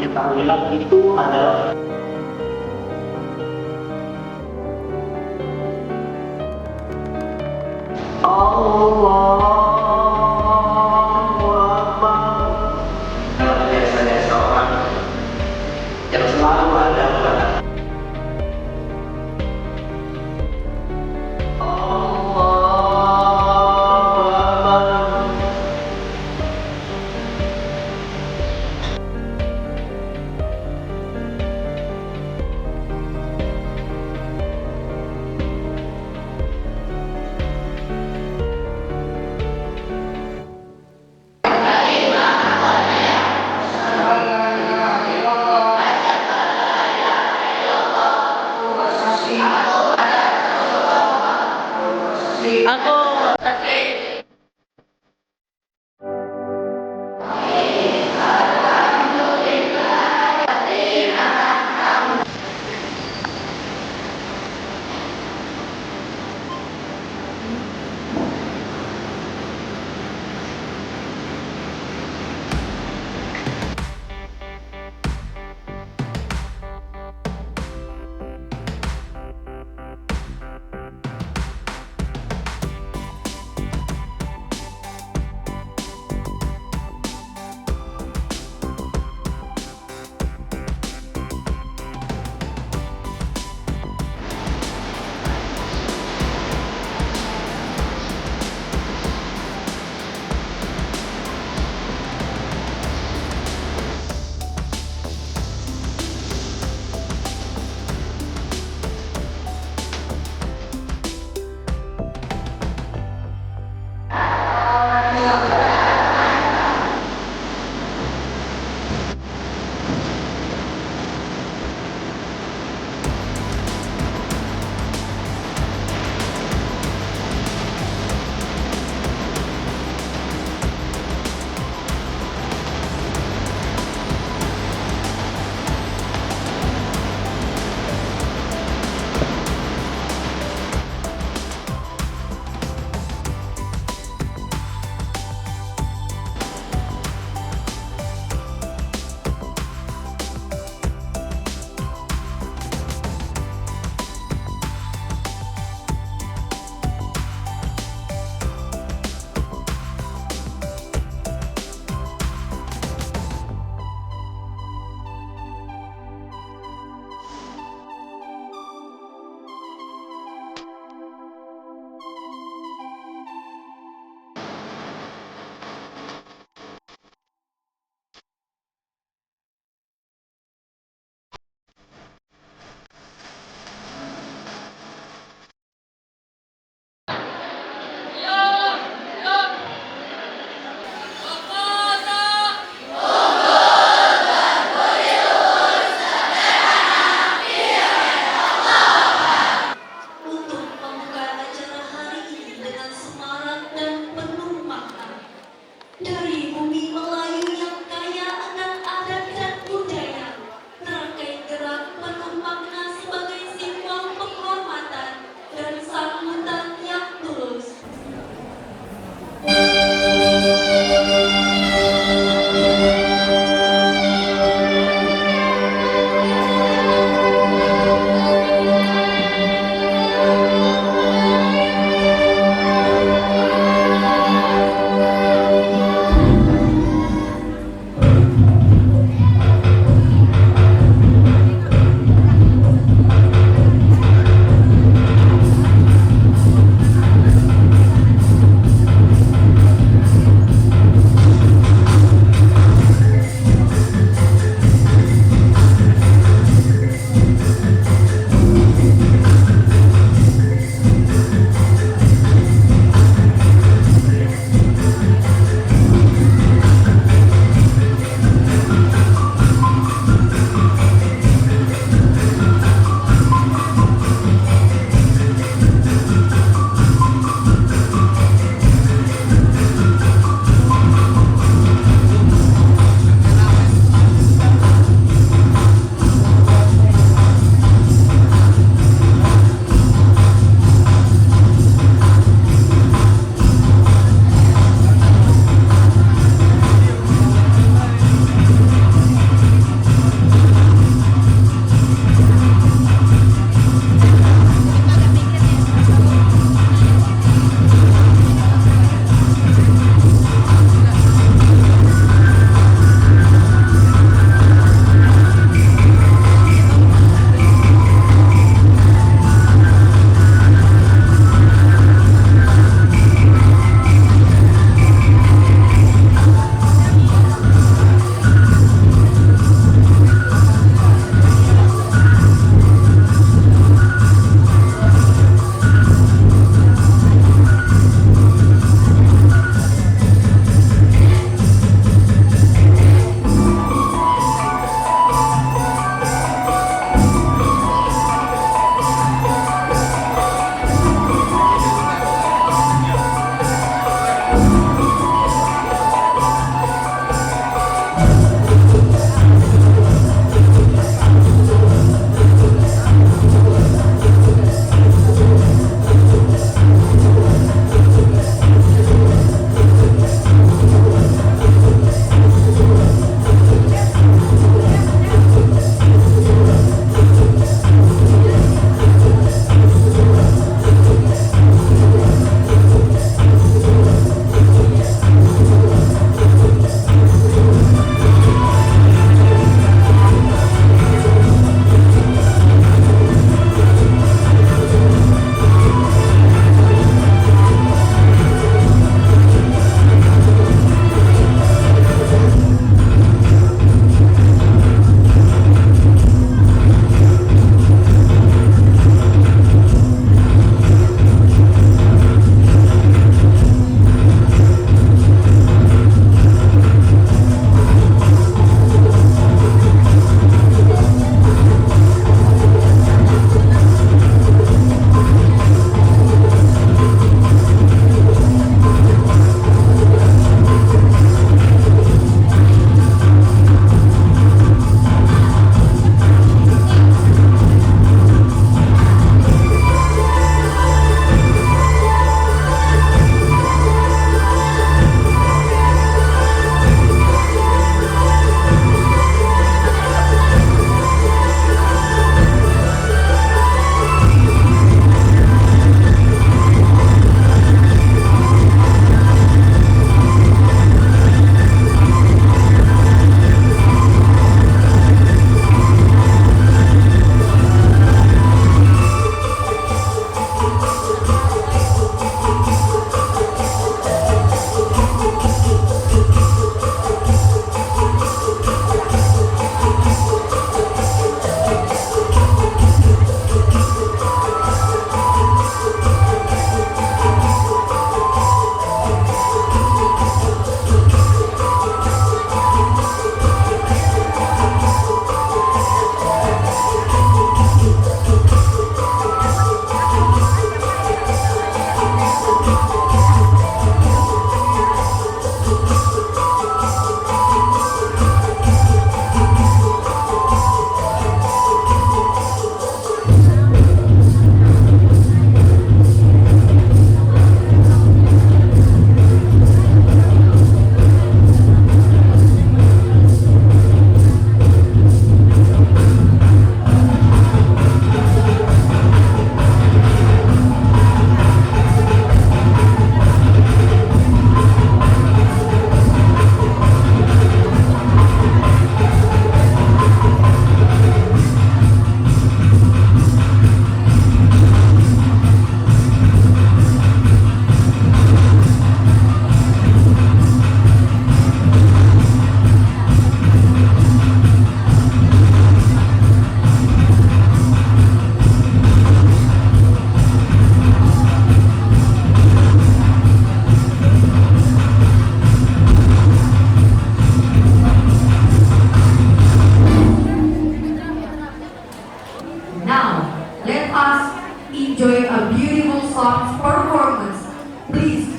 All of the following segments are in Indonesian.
ketahuilah itu adalah Allahu Akbar. Biasanya seorang yang selalu ada pada Allahu Akbar. Aku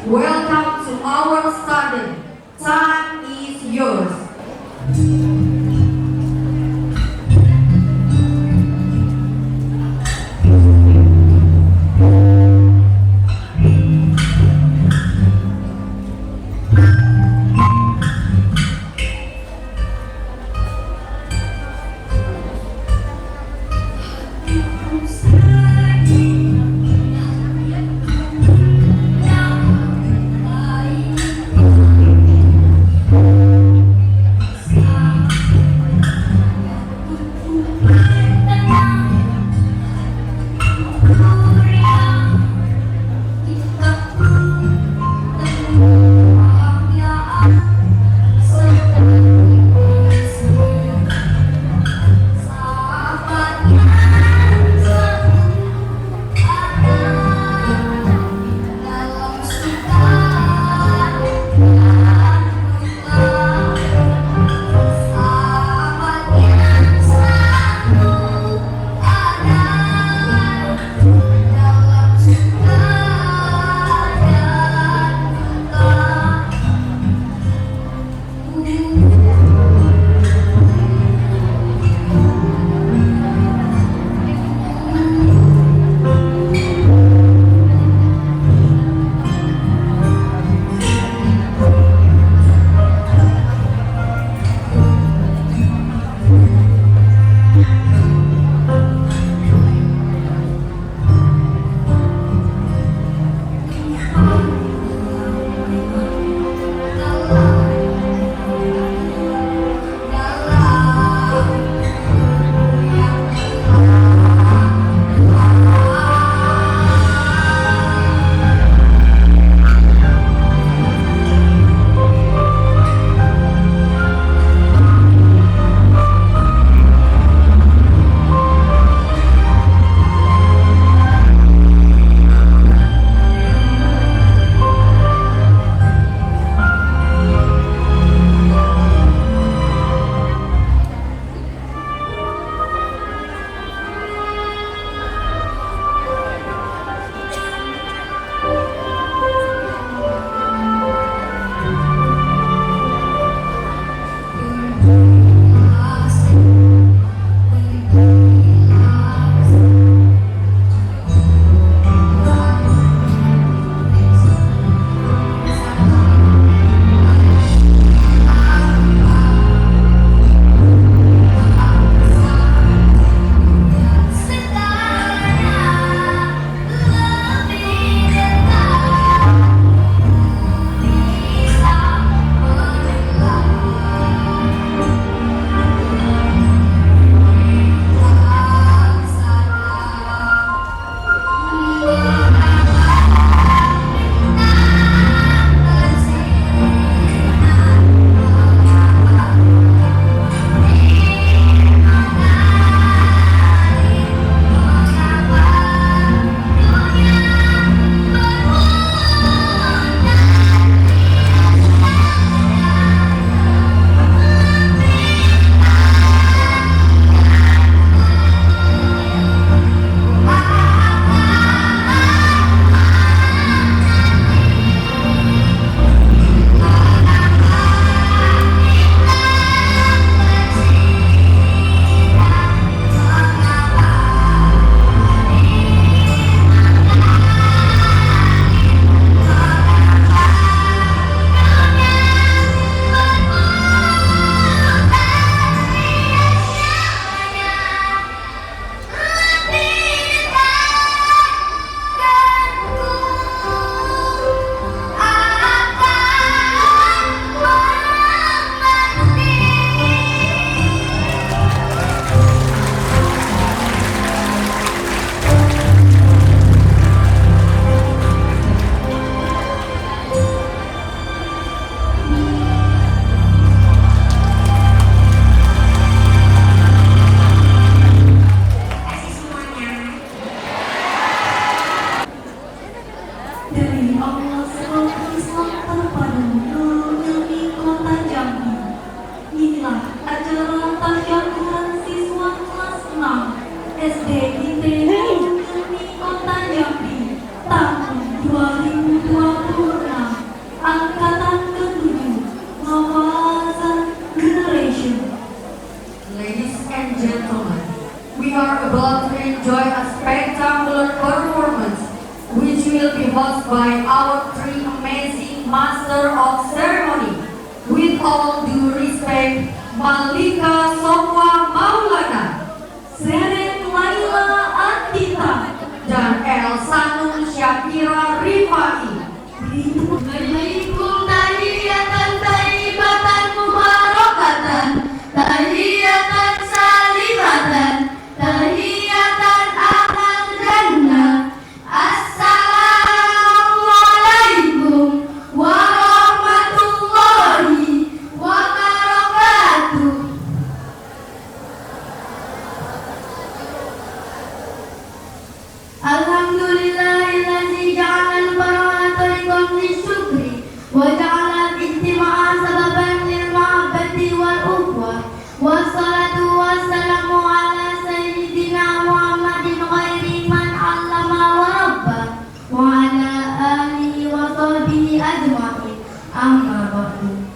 Welcome to our study. Time is yours. Malika Sofwa Maulana, Seren Laila Andita, dan Elsanul Syakira Rifai. Berikum tahiyatan taibatan mubarakatan, tahiyatan salimatan, tahiyatan ahlal jannah. Assalamualaikum warahmatullahi wabarakatuh. Alhamdulillahillazi ja'ala al-bara'ata tariqan lisyukri wa ja'ala al-ijtima'a sababan lil mahabbati wal ukhwah. Wassalatu wassalamu ala sayyidina Muhammadin khairi man 'allama wa rabba wa ala alihi wa sahbihi ajma'in. Amma ba'du.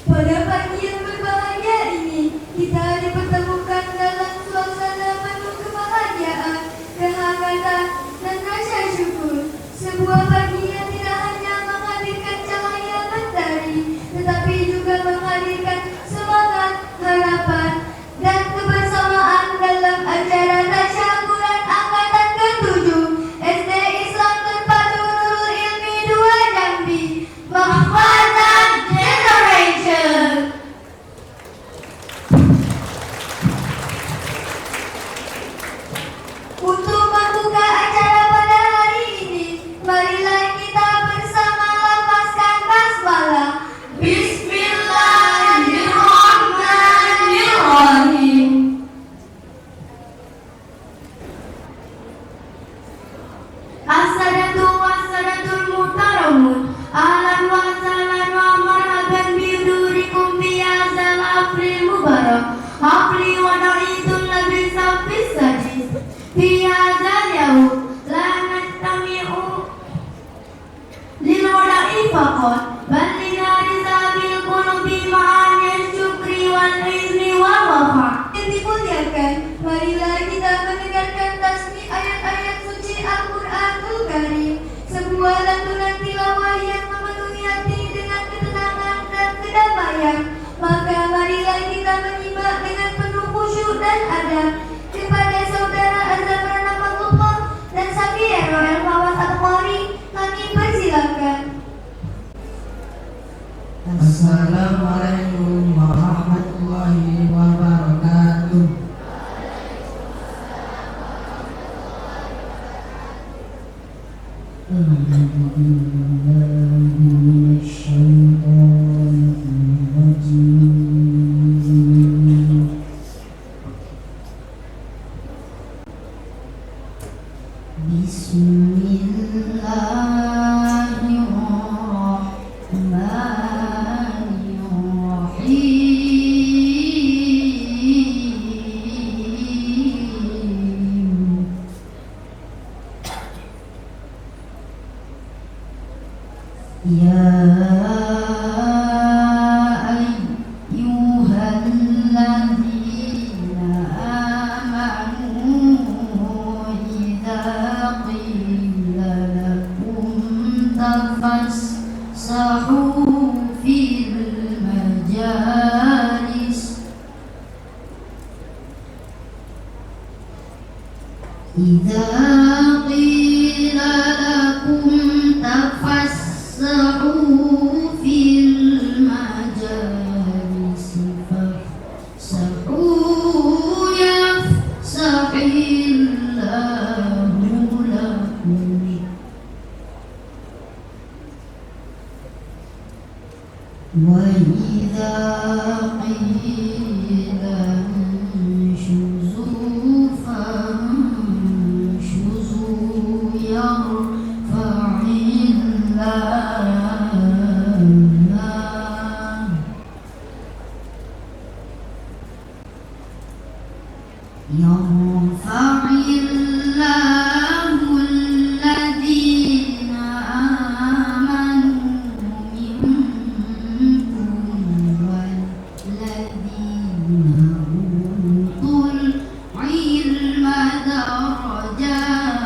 Pada pagi yang berbahagia ini, kita dipertemukan dalam suasana penuh kebahagiaan, kehangatan, dan rasa syukur. Sebuah pagi yang tidak hanya menghadirkan cahaya mentari, tetapi juga menghadirkan semangat, harapan, dan kebersamaan dalam acara tasyakuran angkatan ke-7 SD Islam Terpadu Nurul Ilmi 2 Jambi, Mahfazat Generation. Untuk membuka acara pada hari ini, marilah kita bersama lafazkan basmalah. Bismillahirrahmanirrahim. As-sadatu was-sadatul muhtaramun, ahlan wa sahlan wa marhaban bihudurikum fi hadzal haflil mubarak. Hafli wa na'idul nabi safis sadis fi hadzal yaum la nastami'u lil wada'i faqat bal linarizabil qulubi ma'anil syukri wal izni wal wafa. Yang dimuliakan, marilah kita mendengarkan tasbih ayat-ayat suci Al-Qur'anul Karim, sebuah lantunan tilawah yang memenuhi hati dengan ketenangan dan kedamaian. Maka marilah kita menyimak dengan penuh khusyuk dan adab. Kepada saudara Azhar Pranamapullah dan Safiyah Royal Fawaz Al-Qari, kami persilakan. Assalamualaikum warahmatullahi wabarakatuh. إذا قيل لكم تفسحوا في المجالس فافسحوا يفسح الله لكم وإذا قيل انشزوا فانشزوا يرفع الله الذين آمنوا منكم والذين أوتوا العلم درجات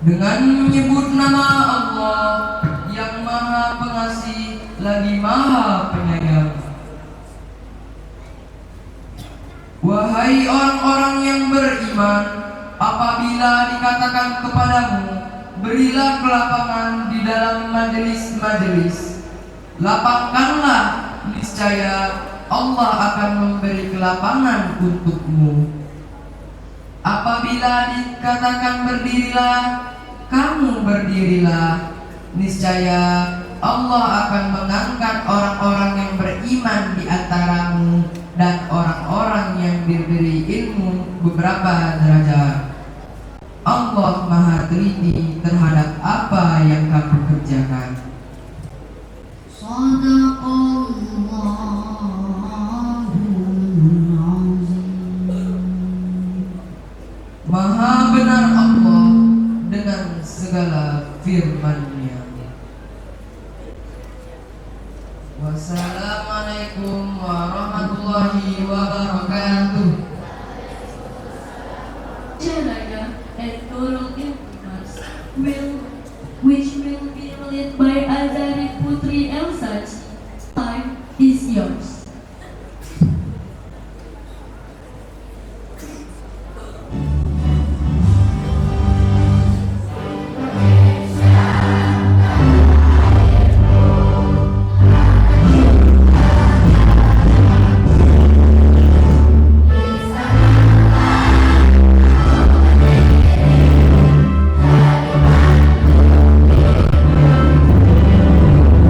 dengan menyebut nama Allah yang Maha Pengasih lagi Maha Penyayang. Wahai orang-orang yang beriman, apabila dikatakan kepadamu, berilah kelapangan di dalam majelis-majelis, lapangkanlah, niscaya Allah akan memberi kelapangan untukmu. Apabila dikatakan berdirilah, kamu berdirilah, niscaya Allah akan mengangkat orang-orang yang beriman di antaramu dan orang-orang yang diberi ilmu beberapa derajat. Allah Maha teliti terhadap apa yang kamu kerjakan. Sadaqallahul azim. Maha benar Allah dengan segala firman-Nya. Wassalamualaikum warahmatullahi wabarakatuh. Jalaya and Nurul Ilmas which will be led by Azari Putri Elsaji. Time is yours.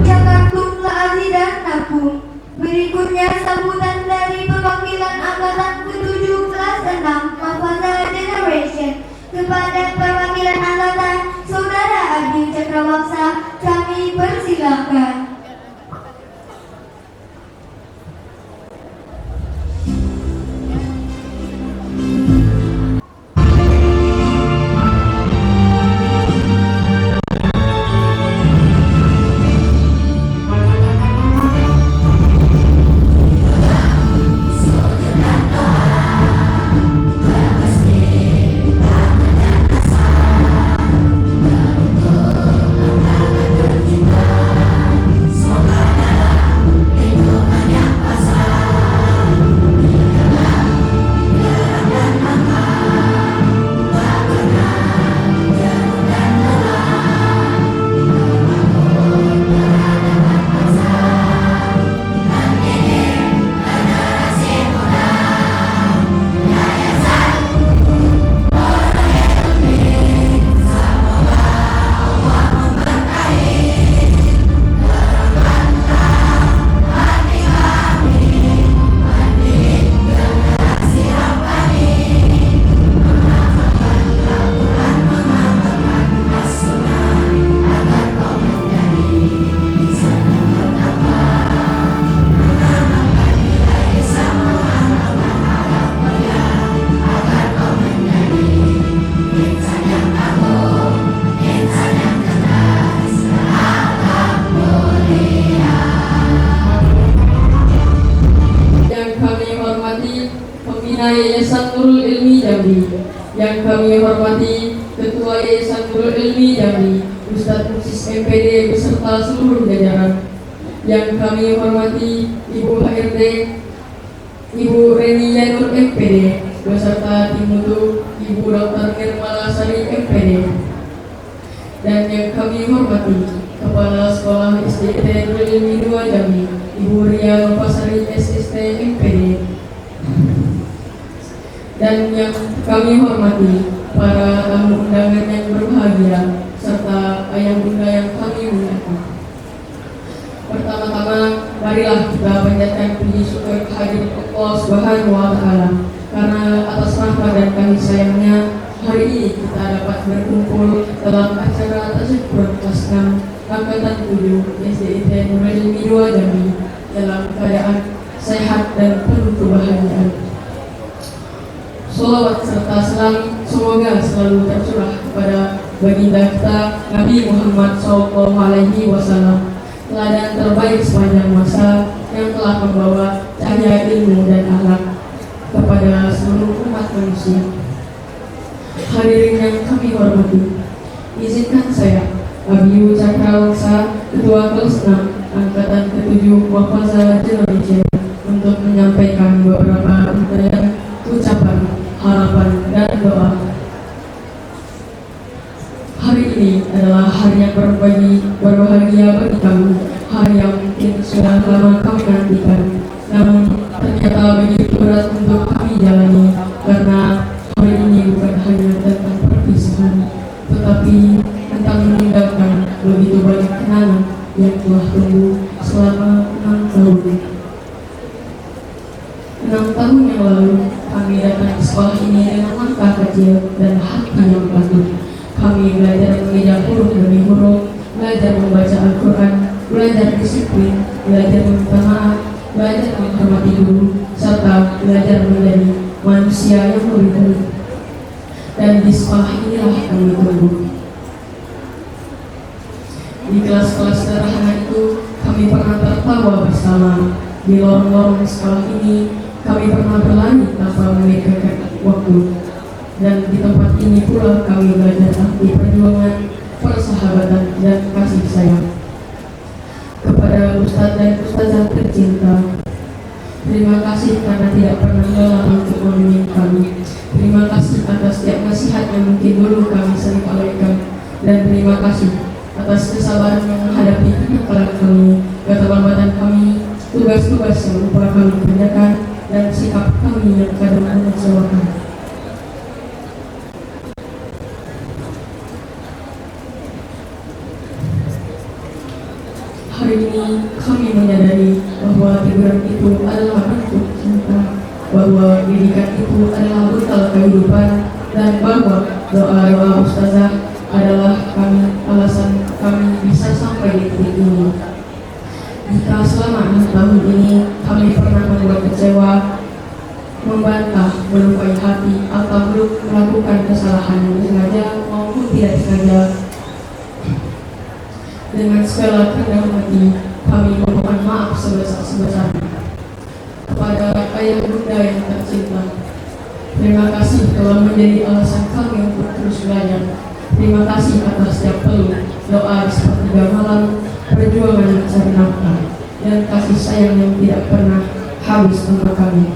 Jakartumlah Aziz dan Nabung. Berikutnya sambutan dari perwakilan angkatan ke-17 Mahfaza Generation kepada perwakilan angkatan Saudara Adi Cakrawaksa, kami persilakan. Yayasan Nurul Ilmi Jambi, yang kami hormati Ketua Yayasan Nurul Ilmi Jambi, Ustadz Musis MPD beserta seluruh jajaran, yang kami hormati Ibu HRD, Ibu Reni Yanur MPD beserta tim mutu Ibu Dr. Nirmala Sari MPD, dan yang kami hormati Kepala Sekolah SDIT Nurul Ilmi 2 Jambi, Ibu Ria Nopasari SST MPD, dan yang kami hormati para tamu undangan yang berbahagia serta ayah bunda yang kami muliakan. Pertama-tama, marilah kita panjatkan puji syukur kehadirat Allah Subhanahu wa Ta'ala, karena atas rahmat dan kasih sayangnya hari ini kita dapat berkumpul dalam acara tasyakuran kelas 6 angkatan 7 SDIT Nurul Ilmi 2 Jambi dalam keadaan sehat dan penuh kebahagiaan. Salawat serta salam semoga selalu tercurah kepada baginda kita Nabi Muhammad SAW, teladan terbaik sepanjang masa yang telah membawa cahaya ilmu dan akhlak kepada seluruh umat manusia. Hadirin yang kami hormati, Izinkan saya, Abiyu Cakrawangsa, Ketua Kelas 6, Angkatan ke-7 Wafaza Indonesia, untuk menyampaikan beberapa untayan, ucapan, harapan, dan doa. Hari ini adalah hari yang berbahagia bagi kami, hari yang mungkin sudah lama kami nantikan. Namun ternyata begitu berat untuk kami jalani, karena hari ini bukan hanya tentang perpisahan, tetapi tentang meninggalkan begitu banyak kenangan yang telah tumbuh selama 6 tahun. 6 tahun yang lalu, kami datang ke sekolah ini dengan langkah kecil dan hati yang takut. Kami belajar mengejar huruf demi huruf, belajar membaca Al-Quran, belajar disiplin, belajar meminta maaf, belajar menghormati guru, serta belajar menjadi manusia yang lebih baik. Dan di sekolah inilah kami tumbuh. Di kelas-kelas sederhana itu, kami pernah tertawa bersama. Di lorong-lorong sekolah ini, kami pernah berlari tanpa memikirkan waktu. Dan di tempat ini pula kami belajar arti perjuangan, persahabatan, dan kasih sayang. Kepada Ustadz dan Ustazah tercinta, terima kasih karena tidak pernah lelah untuk membimbing kami. Terima kasih atas setiap nasihat yang mungkin dulu kami sering abaikan. Dan terima kasih atas kesabaran yang menghadapi kenakalan kami, keterlambatan kami, tugas-tugas yang lupa kami kerjakan, dan sikap kami yang kadang mengecewakan. Hari ini kami menyadari bahwa teguran itu adalah bentuk cinta, bahwa didikan itu adalah bekal kehidupan, dan bahwa doa-doa ustazah adalah alasan kami bisa sampai di titik ini. Jika selama 6 tahun ini kami pernah membuat kecewa, membantah, melukai hati, atau belum melakukan kesalahan yang sengaja maupun tidak sengaja, dengan segala kerendahan hati, kami memohon maaf sebesar-besarnya. Kepada ayah bunda yang tercinta, terima kasih telah menjadi alasan kami untuk terus belajar. Terima kasih atas setiap peluk, doa sepertiga malam, perjuangan mencari nafkah, dan kasih sayang yang tidak pernah habis untuk kami.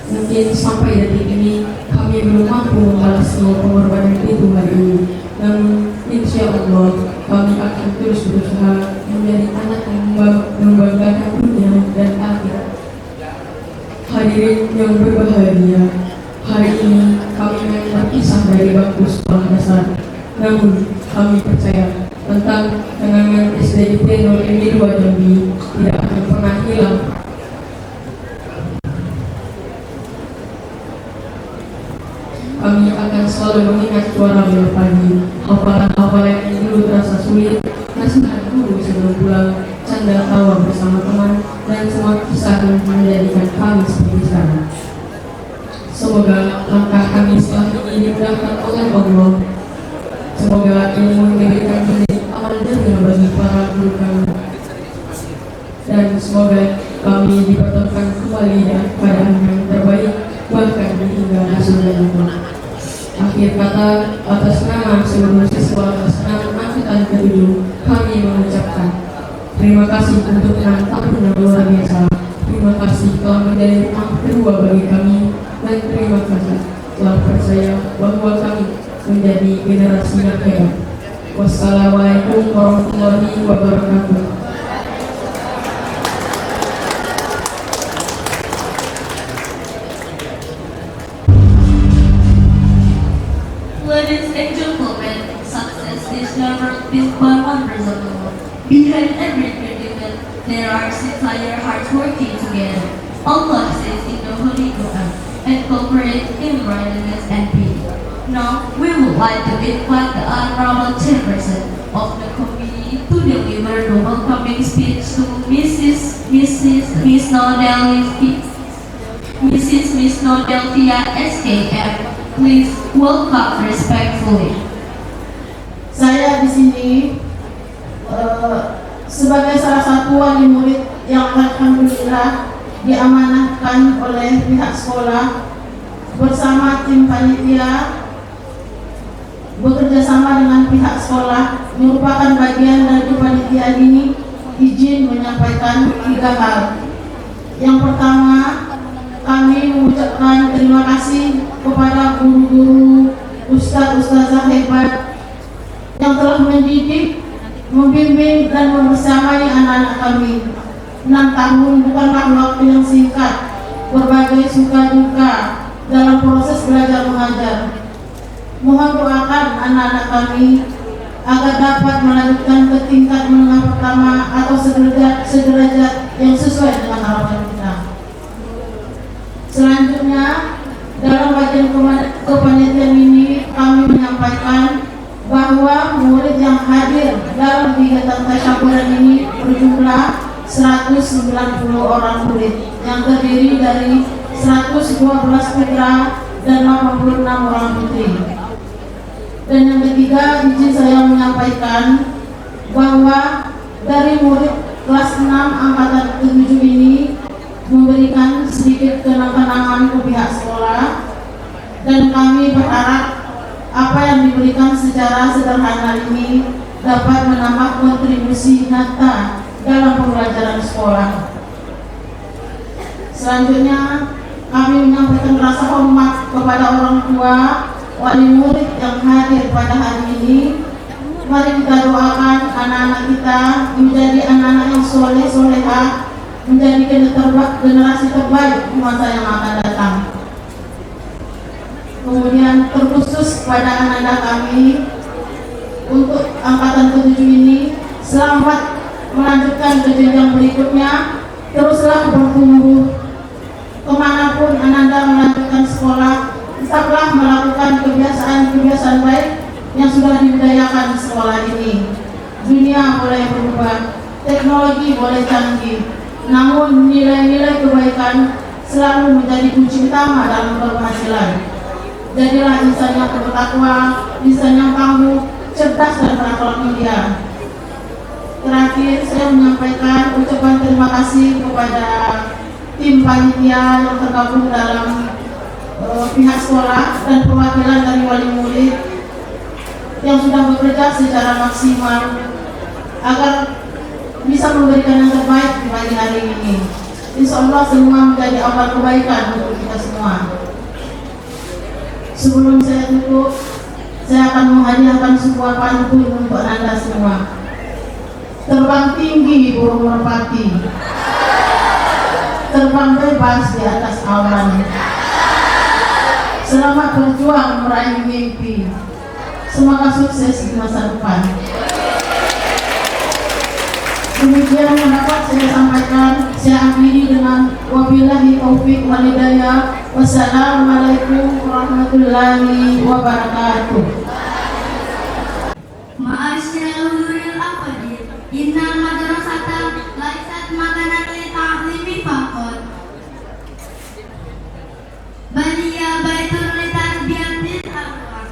Mungkin sampai detik ini kami belum mampu membalas semua pengorbanan itu hari ini. Namun insya Allah kami akan terus berusaha menjadi anak yang membanggakan dunia dan akhirat. Hadirin yang berbahagia, hari ini kami memang terpisah dari bangku sekolah dasar. Namun kami percaya tentang kenangan SDIP 02 Jambi tidak akan pernah hilang. Kami akan selalu mengingat suara bel pagi, hafalan-hafalan yang dulu terasa sulit, nasihat guru sebelum pulang, canda tawa bersama teman, dan semua kisah yang menjadikan kami seperti sekarang. Semoga langkah kami setelah ini dimudahkan oleh Allah. Semoga ilmu yang diberikan menjadi amal jariah bagi para guru kami. Dan semoga kami dipertemukan kembali dalam keadaan yang terbaik, bahkan hingga hasil itu. Akhir kata, atas nama seluruh siswa kelas 6 angkatan ke-7, kami mengucapkan terima kasih untuk 6 tahun yang luar biasa. Terima kasih telah menjadi rumah kedua bagi kami, dan terima kasih telah percaya bahwa kami menjadi generasi yang hebat. Wassalamualaikum warahmatullahi wabarakatuh. Ladies and gentlemen, success is never built by one person alone. Behind every achievement, there are entire hearts working together. Allah says in the Holy Quran, and cooperate in righteousness and peace. Now, we would like to invite the Honorable Chairperson of the committee to deliver the welcoming speech to Miss Nodelvia SKM. Please welcome respectfully. Saya di sini sebagai salah satu wali murid yang alhamdulillah diamanahkan oleh pihak sekolah bersama tim panitia bekerja sama dengan pihak pihak sekolah merupakan bagian dari panitia ini, izin menyampaikan 3 hal. Yang pertama, kami mengucapkan terima kasih kepada guru-guru, ustaz-ustazah hebat yang telah mendidik, membimbing dan membersamai anak-anak kami. 6 tahun bukanlah waktu yang singkat, berbagai suka duka dalam proses belajar mengajar. Mohon doakan anak-anak kami agar dapat melanjutkan ke tingkat menengah pertama atau sederajat yang sesuai dengan harapan kita. Selanjutnya, dalam bagian kepanitiaan ini kami menyampaikan bahwa murid yang hadir dalam kegiatan tasyakuran ini berjumlah 190 orang murid yang terdiri dari 112 putra dan 86 orang putri. Dan yang ketiga, izin saya menyampaikan bahwa dari murid kelas 6 angkatan ke-7 ini memberikan sedikit kenang-kenangan ke pihak sekolah, dan kami berharap apa yang diberikan secara sederhana ini dapat menambah kontribusi nyata dalam pembelajaran sekolah. Selanjutnya, kami menyampaikan rasa hormat kepada orang tua, wali murid yang hadir pada hari ini. Mari kita doakan anak-anak kita menjadi anak-anak yang soleh-solehah, menjadi generasi terbaik di masa yang akan datang. Kemudian terkhusus kepada anak-anak kami untuk angkatan ke-7 ini, selamat melanjutkan ke jenjang berikutnya, teruslah bertumbuh. Kemanapun Anda melanjutkan sekolah, tetaplah melakukan kebiasaan-kebiasaan baik yang sudah dibudayakan di sekolah ini. Dunia boleh berubah, teknologi boleh canggih, namun nilai-nilai kebaikan selalu menjadi kunci utama dalam berpenghasilan. Jadilah insan yang bertakwa, insan yang tangguh, cerdas dan berakhlak mulia. Terakhir, saya menyampaikan ucapan terima kasih kepada tim panitia yang tergabung dalam pihak sekolah dan perwakilan dari wali murid yang sudah bekerja secara maksimal agar bisa memberikan yang terbaik di pagi hari ini. Insya Allah semua menjadi awal kebaikan untuk kita semua. Sebelum saya tutup, saya akan menghadiahkan sebuah pantun untuk Anda semua. Terbang tinggi burung merpati, terbang bebas di atas awan. Selamat berjuang meraih mimpi. Semoga sukses di masa depan. Demikian yang dapat saya sampaikan. Saya akhiri dengan wabillahi taufik wal hidayah. Wassalamualaikum warahmatullahi wabarakatuh. Ma'asyiral huduril afadil, innal madrasata laysat makanan li ta'limi faqat, bal hiya baitun li tarbiyatil arwah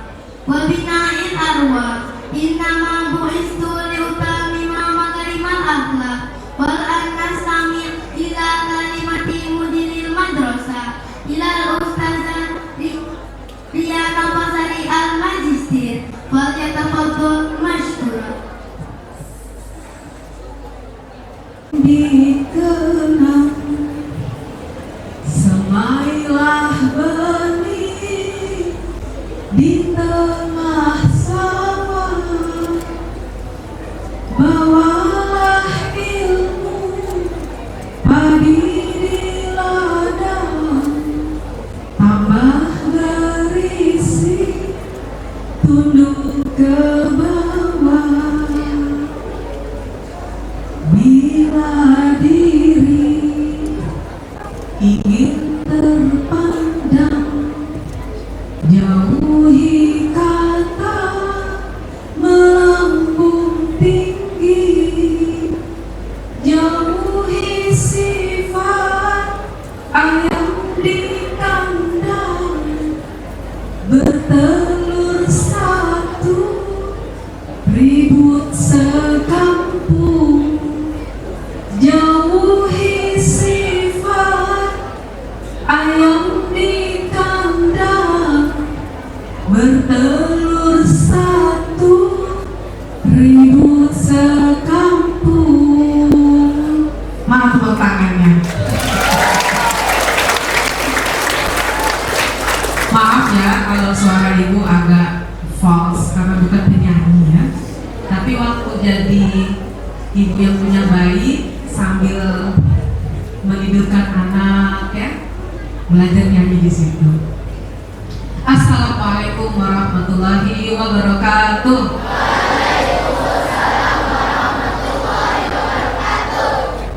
wa bina'il arwah. Innama bu'istu li utamima makarimal akhlaq wal annastami ila kalimati mudiril madrasah ila ustazah Riyana Basari al-Majistir wal yatafadhal mashkura. Dikenang semailah benih di tengah sawah, bawalah ilmu padi di ladang, tambah berisi tunduk ke bawah. Bila diri ingin terpandang, jauhi kata melambung tinggi, jauhi sifat ayam di kandang, bertelur satu karena bukan penyanyi ya. Tapi waktu jadi ibu yang punya bayi sambil menidurkan anak ya, belajar nyanyi di situ. Assalamualaikum warahmatullahi wabarakatuh.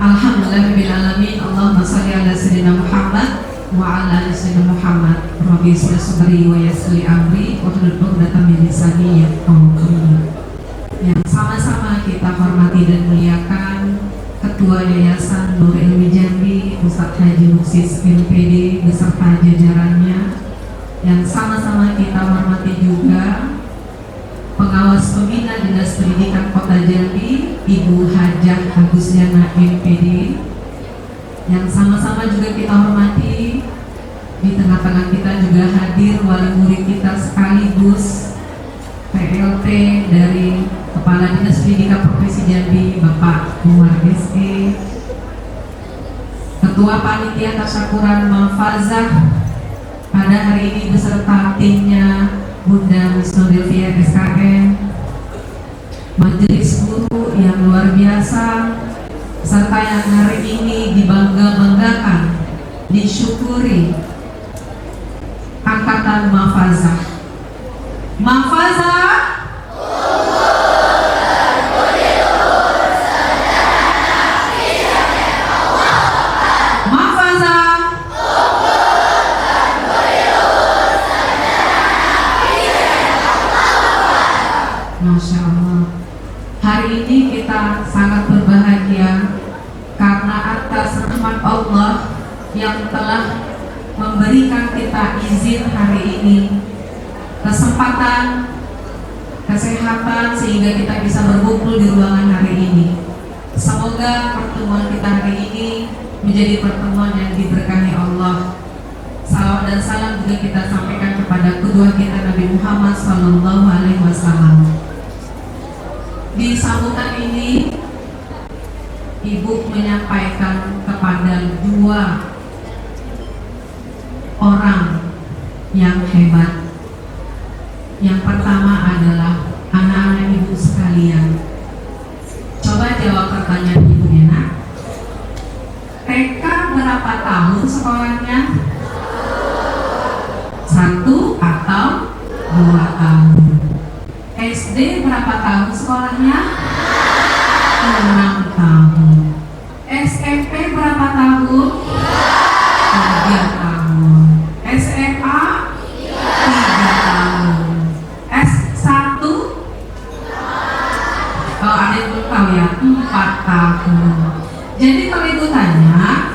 Alhamdulillahirrahmanirrahim. Allahumma sholli ala sayyidina Muhammad wa ala ali sayyidina Muhammad. Rabbi shrah sadri wa yassir li amri wahlul 'uqdatam min lisani yafqahu qawli. Yang sama-sama kita hormati dan muliakan Ketua Yayasan Nur Ilmi Jambi Ustadz Haji Muksis MPD beserta jajarannya. Yang sama-sama kita hormati juga Pengawas Pembina Dinas Pendidikan Kota Jambi Ibu Hajah Agusliana MPD. Yang sama-sama juga kita hormati, di tengah-tengah kita juga hadir wali murid kita sekaligus PLT dari Kepala Dinas Pendidikan Provinsi Jambi Bapak Umar SE, Ketua Panitia Tasyakuran Mahfazah pada hari ini beserta timnya Bunda Wisnu Delvia SKM, majelis guru yang luar biasa, serta yang hari ini dibangga-banggakan, disyukuri Angkatan Mahfazah. Mahfazah Masya Allah. Hari ini kita sangat berbahagia karena atas rahmat Allah yang telah memberikan kita izin hari ini, kesempatan, kesehatan sehingga kita bisa berkumpul di ruangan hari ini. Semoga pertemuan kita hari ini menjadi pertemuan yang diberkahi Allah. Salawat dan salam juga kita sampaikan kepada kedua kita Nabi Muhammad SAW. Di sambutan ini Ibu menyampaikan kepada dua orang yang hebat. Yang pertama adalah anak-anak Ibu sekalian. Coba jawab pertanyaan Ibu Nena. TK berapa tahun sekolahnya? 1 atau 2 tahun? SD berapa tahun sekolahnya? 6 tahun. SMP berapa tahun? 3 tahun. SMA 3 tahun. S1 oh ada yang belum tahu ya, 4 tahun. Jadi kalau Ibu tanya,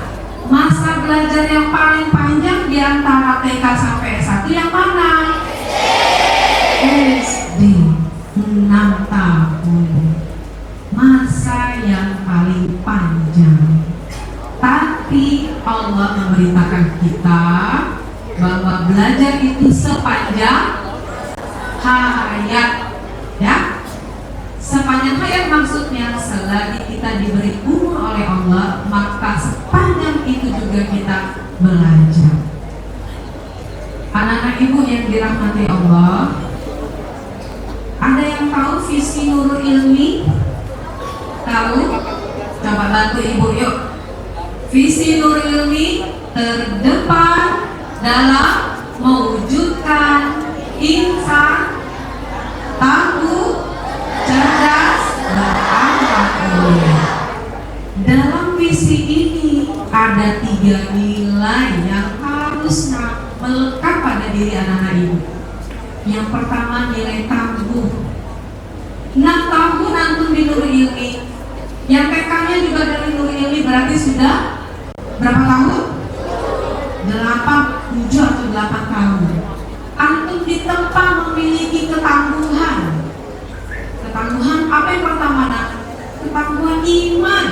masa belajar yang paling panjang di antara TK sampai S1 yang mana? SD 6 tahun. Masa yang paling panjang. Tapi Allah memberitakan kita bahwa belajar itu sepanjang hayat, ya. Sepanjang hayat maksudnya selagi kita diberi umur oleh Allah, maka sepanjang itu juga kita belajar. Anak-anak Ibu yang dirahmati Allah, ada yang tahu visi Nurul Ilmi? Tahu? Coba bantu Ibu yuk. Visi Nurul Ilmi terdepan dalam mewujudkan insan tangguh, cerdas, berakhlak mulia. Dalam visi ini ada 3 nilai yang harusnya melekat pada diri anak-anak Ibu. Yang pertama nilai tangguh. 6 tahun antum di Nurul Ilmi. Yang TK-nya juga dari Nurul Ilmi berarti sudah berapa tahun? 7 atau 8 tahun. Antum ditempa memiliki ketangguhan. Ketangguhan apa yang pertama nak? Ketangguhan iman.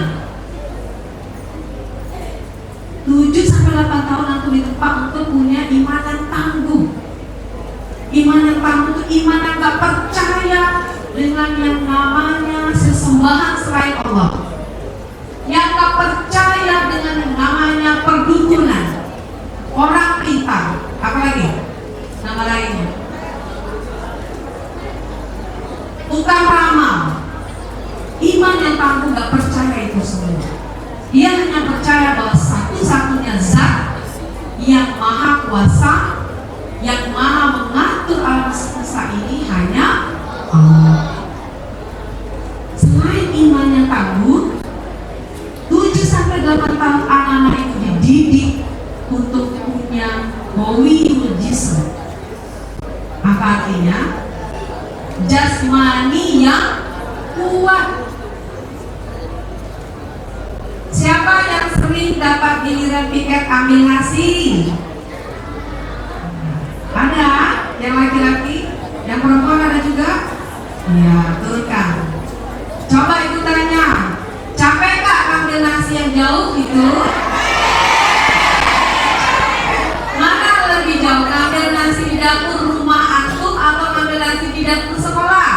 7 sampai 8 tahun antum ditempa untuk punya iman yang tangguh. Iman yang tangguh itu iman yang gak percaya dengan yang namanya sesembahan selain Allah, yang gak percaya dengan yang namanya perdukunan, orang pintar, apa lagi nama lainnya? itu semua. Dia hanya percaya bahwa satu-satunya zat yang maha kuasa, yang maha mengatur alam semesta ini hanya Allah. Selain imannya tangguh, 7-8 tahun anak-anak itu dididik untuk punya qawiyul-jism. Apa artinya? Jasmani yang kuat. Siapa yang sering dapat giliran piket ambil nasi? Ada? Yang laki-laki? Yang perempuan ada juga? Ya, turunkan. Coba ibu tanya, capek gak ambil nasi yang jauh itu? Mana lebih jauh, ambil nasi di dapur rumah antum atau ambil nasi di dapur sekolah?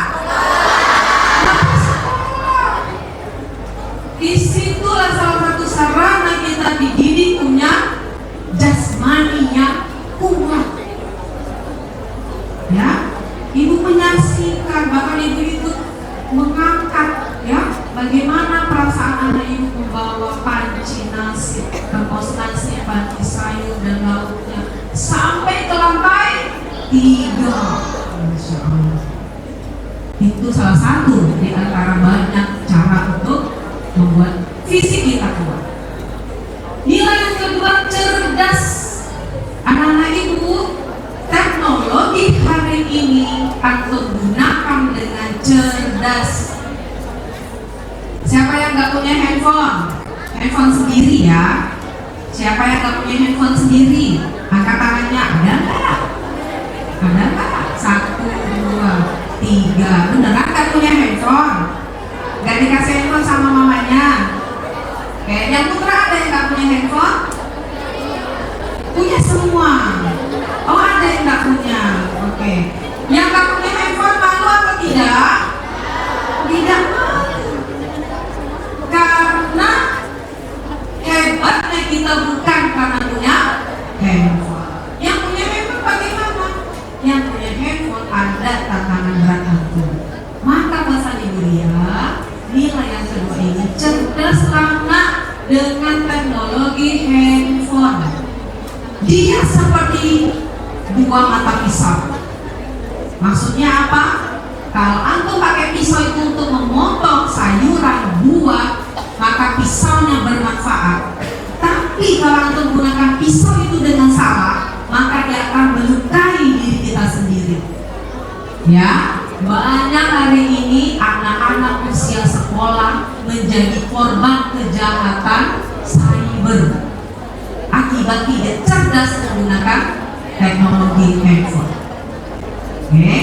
Disitulah salah satu sarana kita dididik punya jasmani yang kuat. Ya, ibu menyaksikan, bahkan ibu ikut mengangkat ya bagaimana perasaan anak ibu membawa panci nasi, kepos nasi, panci sayur dan lauknya sampai ke lantai 3. Masya Allah. Itu salah satu di antara banyak cara untuk membuat fisik kita kuat. Nilai yang kedua, cerdas. Anak-anak ibu, teknologi hari ini antum gunakan dengan cerdas. Siapa yang gak punya handphone? Handphone sendiri ya. Siapa yang gak punya handphone sendiri? Angkat tangannya, ada nggak? Ada nggak? 1, 2, 3. Beneran gak punya handphone? Gak dikasih handphone sama mamanya? Yang putra ada yang gak punya handphone? Punya semua. Oh, ada yang gak punya. Oke. Yang gak punya handphone malu atau tidak? Tidak malu. Karena hebatnya kita bukan karena punya handphone. Yang punya handphone bagaimana? Yang punya handphone ada tantangan berat antum. Maka bahasa mulia, nilai yang kedua ini cerdas karena dengan teknologi handphone. Dia seperti 2 mata pisau. Maksudnya apa? Kalau antum pakai pisau itu untuk memotong sayuran, buah, maka pisaunya bermanfaat. Tapi kalau antum gunakan pisau itu dengan salah, maka dia akan melukai diri kita sendiri. Ya, banyak hari ini anak-anak usia sekolah menjadi korban kejahatan cyber akibat tidak cerdas menggunakan teknologi handphone. Oke,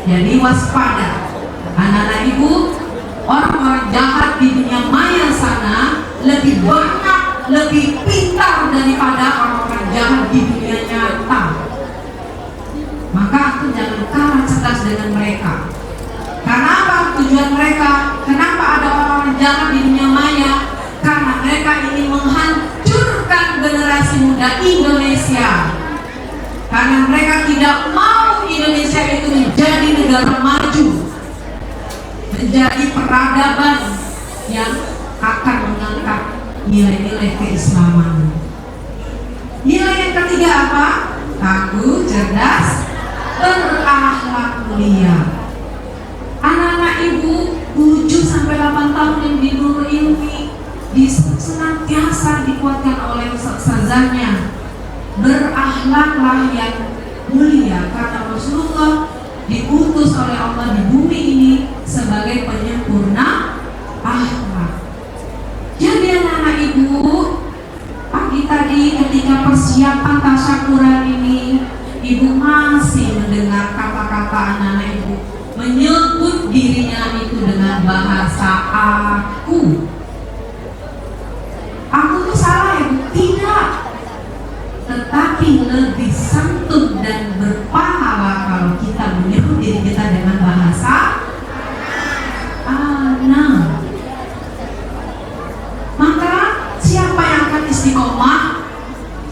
jadi waspada anak-anak ibu, orang-orang jahat di dunia maya sana lebih banyak, lebih pintar daripada orang-orang jahat di dunia nyata. Maka aku jangan kalah cerdas dengan mereka. Karena apa tujuan mereka? Kenapa ada orang-orang jahat di dunia maya? Karena mereka ingin menghancurkan generasi muda Indonesia. Karena mereka tidak mau Indonesia itu menjadi negara maju, menjadi peradaban yang akan mengangkat nilai-nilai keislaman. Nilai yang ketiga apa? Tangguh, cerdas, berakhlak mulia. Anak-anak ibu 7-8 tahun yang di Nurul Ilmi senantiasa dikuatkan oleh ustazahnya. Berakhlaklah yang mulia, karena Rasulullah diutus oleh Allah di bumi ini sebagai penyempurna akhlak. Jadi anak-anak ibu, pagi tadi ketika persiapan tasyakuran ini, ibu masih mendengar kata-kata anak-anak ibu menyebut dirinya itu dengan bahasa aku. Aku tuh salah ya? Tidak. Tetapi lebih santun dan berpahala kalau kita menyebut diri kita dengan bahasa anak. Maka siapa yang akan istiqomah?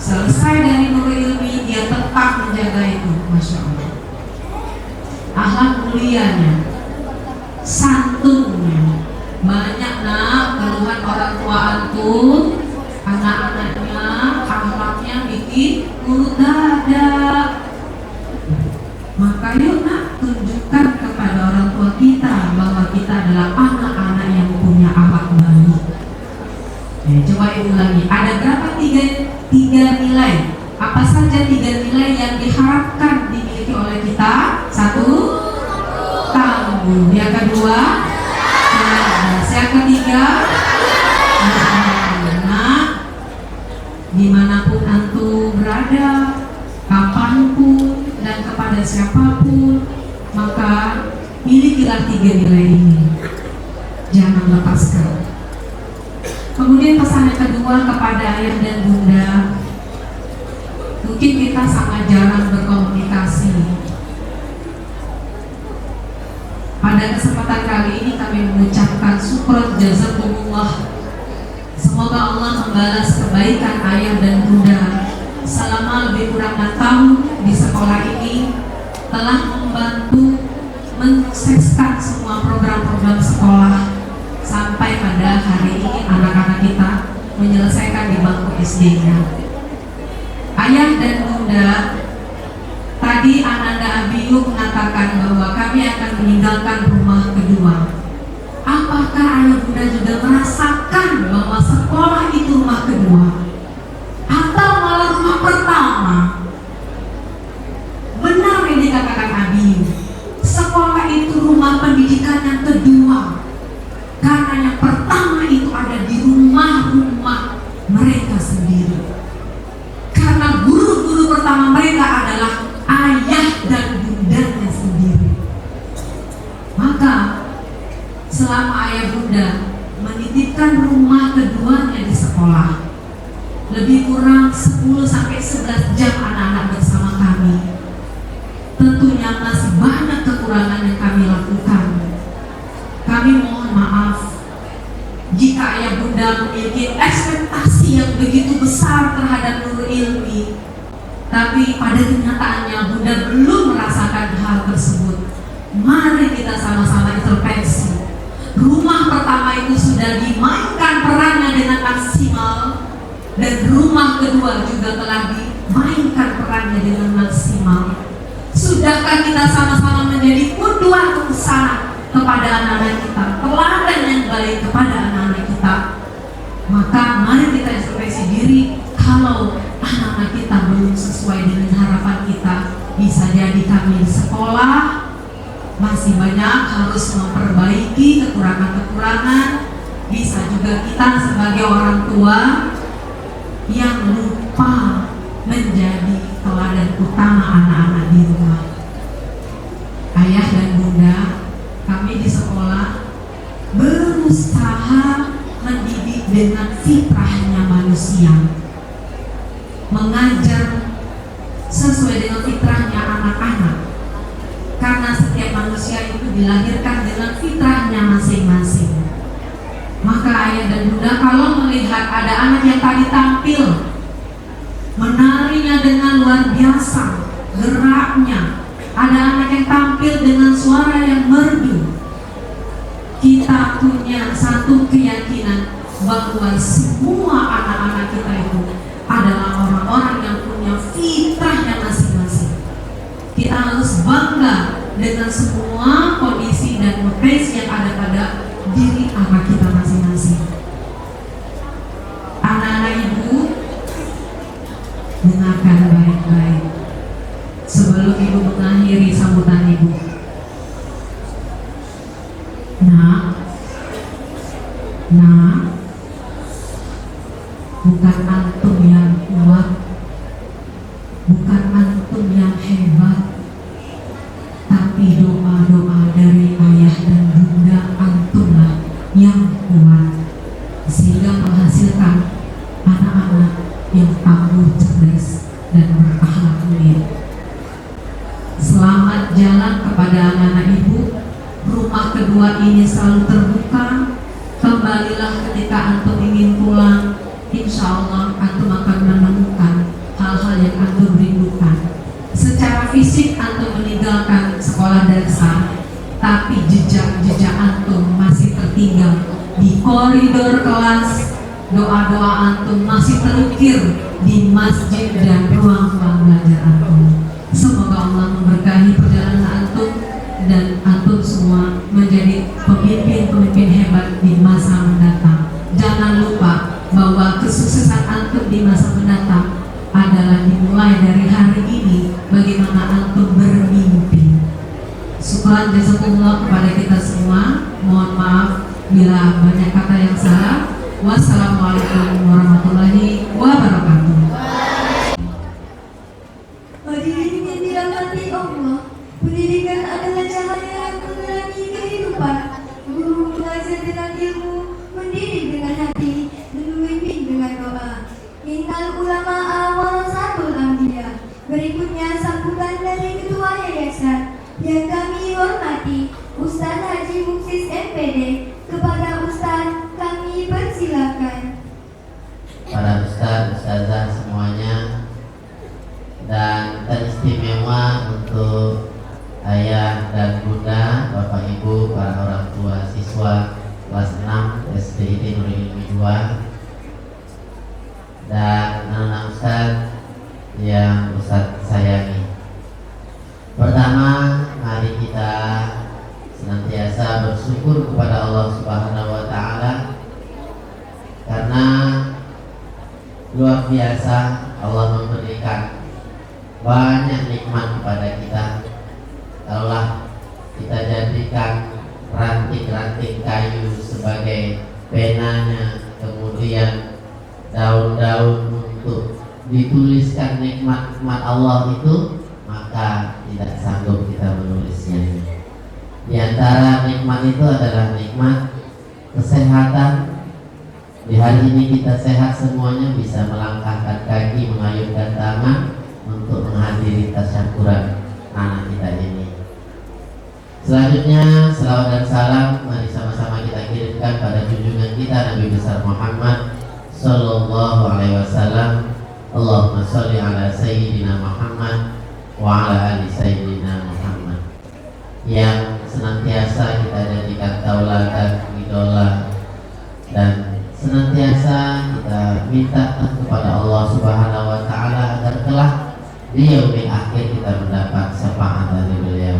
Selesai dari Nurul Ilmi, dia tetap menjaga itu. Masya Allah. Akhlak mulianya, santunnya. Banyak nak keluhan orang tua antum, anak-anaknya, akhlaknya bikin urut dada. Maka yuk nak, tunjukkan kepada orang tua kita bahwa kita adalah anak-anak yang punya akhlak baik. Coba ibu ulangi, ada berapa tiga nilai? Apa saja tiga nilai yang diharapkan dimiliki oleh kita? Satu, tangguh. Yang kedua, cerdas. Yang ketiga, nah, dimanapun antum berada, kapanpun dan kepada siapapun, maka milikilah tiga nilai ini. Jangan lepaskan. Kemudian pesan yang kedua kepada ayah dan bunda, mungkin kita sangat jarang berkomunikasi. Pada kesempatan kali ini kami mengucapkan syukur jazakumullah. Semoga Allah membalas kebaikan ayah dan bunda selama lebih kurang 6 tahun di sekolah ini, telah membantu mensukseskan semua program-program sekolah sampai pada hari ini anak-anak kita menyelesaikan di bangku SD-nya. Ayah dan bunda, tadi Ananda Abiyu mengatakan bahwa kami akan meninggalkan rumah kedua. Apakah ayah bunda juga merasakan bahwa sekolah itu rumah kedua? Atau malah rumah pertama? Benar yang dikatakan Abiyu, sekolah itu rumah pendidikan yang kedua. Karena yang pertama itu ada di rumah-rumah mereka sendiri. Karena guru-guru pertama mereka adalah ayah dan bundanya sendiri. Maka selama ayah bunda menitipkan rumah keduanya di sekolah, lebih kurang 10-11 jam anak-anak bersama kami, tentunya masih banyak kekurangan yang kami lakukan. Kami mohon maaf jika ayah bunda memiliki ekspektasi yang begitu besar terhadap Nurul Ilmi, tapi pada kenyataannya bunda belum merasakan hal tersebut. Mari kita sama-sama introspeksi. Rumah pertama itu sudah dimainkan perannya dengan maksimal, dan rumah kedua juga telah dimainkan perannya dengan maksimal. Sudahkah kita sama-sama menjadi qudwah hasanah kepada anak-anak kita, teladan yang baik kepada anak-anak kita? Maka mari kita introspeksi diri. Kalau anak-anak kita belum sesuai dengan harapan kita, bisa jadi kami di sekolah masih banyak harus memperbaiki kekurangan-kekurangan. Bisa juga kita sebagai orang tua yang lupa menjadi teladan utama anak-anak di rumah. Ayah dan bunda, kami di sekolah berusaha mendidik dengan fitrahnya manusia, mengajar sesuai dengan fitrahnya anak-anak, karena setiap manusia itu dilahirkan dengan fitrahnya masing-masing. Maka ayah dan bunda, kalau melihat ada anak yang tadi tampil menarinya dengan luar biasa, geraknya, ada anak yang tampil dengan suara yang merdu, kita punya satu keyakinan bahwa semua anak-anak kita itu adalah orang-orang yang punya fitrahnya masing-masing. Kita harus bangga dengan semua kondisi dan potensi yang ada pada diri anak kita masing-masing. Anak-anak ibu, dengarkan baik-baik sebelum ibu mengakhiri sambutan ibu. Nah, bukan antum yang kuat, bukan antum yang hebat, tapi doa-doa dari ayah dan bunda antumlah yang kuat, sehingga menghasilkan anak-anak yang tangguh, cerdas, dan berakhlak mulia. Selamat jalan kepada anak-anak ibu. Rumah kedua ini selalu terbuka. Kembalilah ketika antum ingin pulang. Insya Allah antum akan menemukan hal-hal yang antum rindukan. Secara fisik antum meninggalkan sekolah dasar, tapi jejak-jejak antum masih tertinggal di koridor kelas, doa-doa antum masih terukir di masjid dan ruang-ruang belajar antum. Semoga Allah memberkahi perjalanan antum dan antum semua menjadi pemimpin-pemimpin hebat di masa mendatang. Jangan lupa bahwa kesuksesan antum di masa mendatang adalah dimulai dari hari ini, bagaimana antum bermimpi. Syukran jazakumullah kepada kita semua. Mohon maaf bila banyak kata yang salah. Wassalamualaikum warahmatullahi wabarakatuh. Hadirin yang dirahmati Allah, pendidikan adalah cahaya yang menerangi kehidupan. Guru mengajar dengan ilmu, mendidik dengan hati, dan memimpin dengan doa. Innal ulama'a warasatul anbiya. Berikutnya sambutan dari Ketua Yayasan yang kami hormati, Ustaz Haji Muksis MPD. Kepada Ustaz kami persilakan. Para ustaz, ustazah semuanya, dan teristimewa untuk ayah dan bunda, bapak ibu, para orang tua siswa kelas 6 SDIT Nurul Ilmi 2 dan anak-anak ustaz yang ustaz sayangi. Pertama, mari kita senantiasa bersyukur kepada Allah Subhanahu wa taala karena luar biasa Allah memberikan banyak nikmat kepada kita. Kalaulah kita jadikan ranting-ranting kayu sebagai penanya, kemudian daun-daun untuk dituliskan nikmat-nikmat Allah itu, maka tidak sanggup kita menulisnya. Di antara nikmat itu adalah nikmat kesehatan. Di hari ini kita sehat semuanya, bisa melangkahkan kaki, mengayunkan tangan untuk menghadiri tasyakuran anak kita ini. Selanjutnya, selawat dan salam mari sama-sama kita kirimkan pada junjungan kita Nabi besar Muhammad Sallallahu Alaihi Wasallam. Allahumma sholli ala Sayyidina Muhammad wa ala ali Sayyidina Muhammad, yang senantiasa kita jadikan tauladan, idola, dan senantiasa kita minta kepada Allah Subhanahu wa taala agar kelak di yaumil akhir kita mendapat syafaat dari beliau.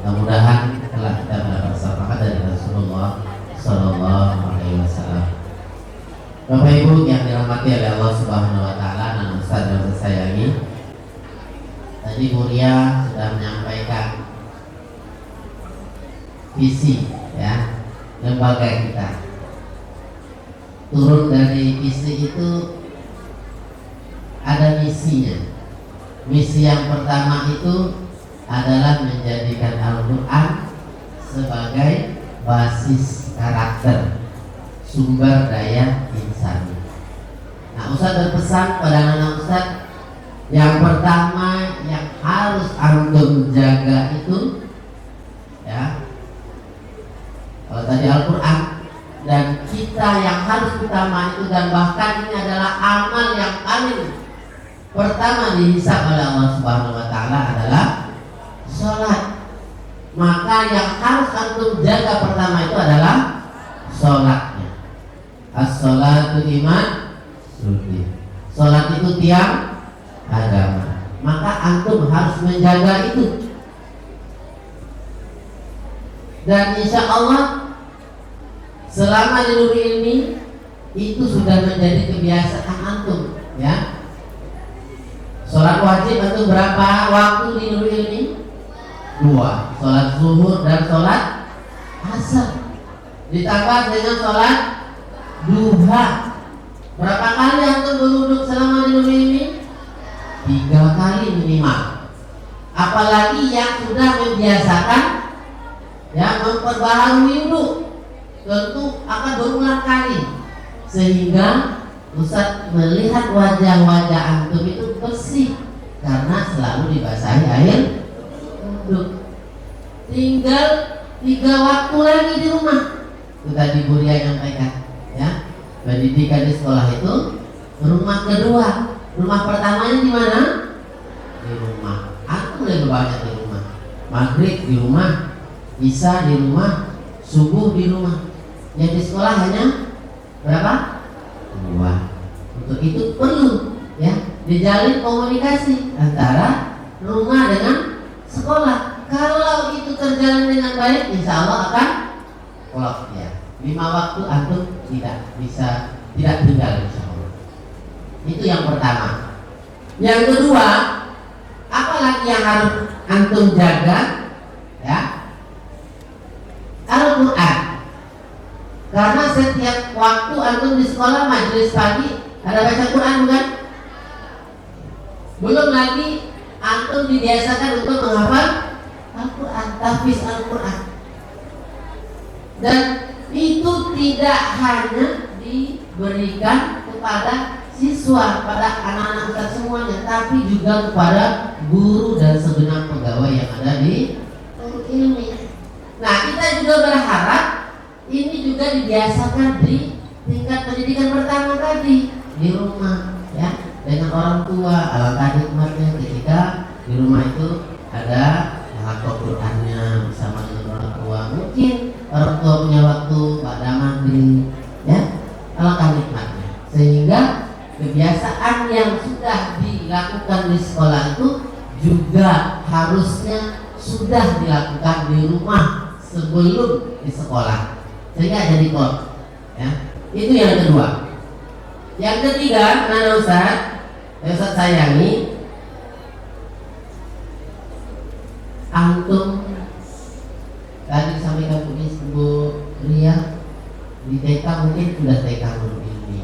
Mudah-mudahan kelak kita mendapat syafaat dari Rasulullah Sallallahu Alaihi Wasallam. Bapak Ibu yang dirahmati oleh Allah Subhanahu wa taala dan ustaz yang saya sayangi, tadi Mulia sudah menyampaikan visi ya lembaga kita. Turun dari visi itu ada misinya. Misi yang pertama itu adalah menjadikan Al-Quran sebagai basis karakter, sumber daya insani. Nah, Ustaz berpesan pada anak-anak Ustaz, yang pertama yang harus antum jaga itu ya, kalau tadi Al-Quran, dan kita yang harus utama itu, dan bahkan ini adalah amal yang paling pertama dihisab oleh Allah Subhanahu wa taala adalah sholat. Maka yang harus antum jaga pertama itu adalah sholatnya. As-sholatu iman suci. Sholat itu tiang agama. Maka antum harus menjaga itu. Dan insya Allah selama di Nurul Ilmi itu sudah menjadi kebiasaan antum ya. Sholat wajib antum berapa waktu di Nurul Ilmi? 2. Sholat zuhur dan sholat asar, ditambah dengan sholat duha. Berapa kali antum berwuduk selama di Nurul Ilmi? 3 kali minimal. Apalagi yang sudah membiasakan ya memperbaharui wudhu, tentu akan berulang kali, sehingga Ustaz melihat wajah-wajah antum itu bersih karena selalu dibasahi air wudhu. Tinggal 3 waktu lagi di rumah. Itu tadi Buria nyampaikan ya, pendidikan di sekolah itu rumah kedua. Rumah pertamanya di mana? Di rumah. Antum lebih banyak di rumah. Maghrib di rumah, Isya di rumah, subuh di rumah. Yang di sekolah hanya berapa? tua. Untuk itu perlu ya dijalin komunikasi antara rumah dengan sekolah. Kalau itu terjalan dengan baik, insya Allah akan klop ya. 5 waktu antum tidak tinggal insya Allah. Itu yang pertama. Yang kedua, apalagi yang harus antum jaga ya? Al-Quran. Karena setiap waktu antum di sekolah majelis pagi ada baca Quran bukan? Belum lagi antum dibiasakan untuk menghafal Al-Quran, tahfiz Al-Quran. Dan itu tidak hanya diberikan kepada siswa, pada anak-anak kita semuanya, tapi juga kepada guru dan segenap pegawai yang ada di ilmu. Nah, kita juga berharap ini juga dibiasakan di tingkat pendidikan pertama tadi di rumah ya, dengan orang tua. Alangkah nikmatnya ketika di rumah itu ada Al-Qur'annya bersama dengan orang tua. Mungkin orang tua punya waktu pada maghrib ya, alangkah nikmatnya. Sehingga kebiasaan yang sudah dilakukan di sekolah itu juga harusnya sudah dilakukan di rumah sebelum di sekolah, sehingga jadi klop ya. Itu yang kedua. Yang ketiga, Ustaz sayangi, antum tadi sampaikan Bu Ria di TK mungkin sudah TK Nurul Ilmi,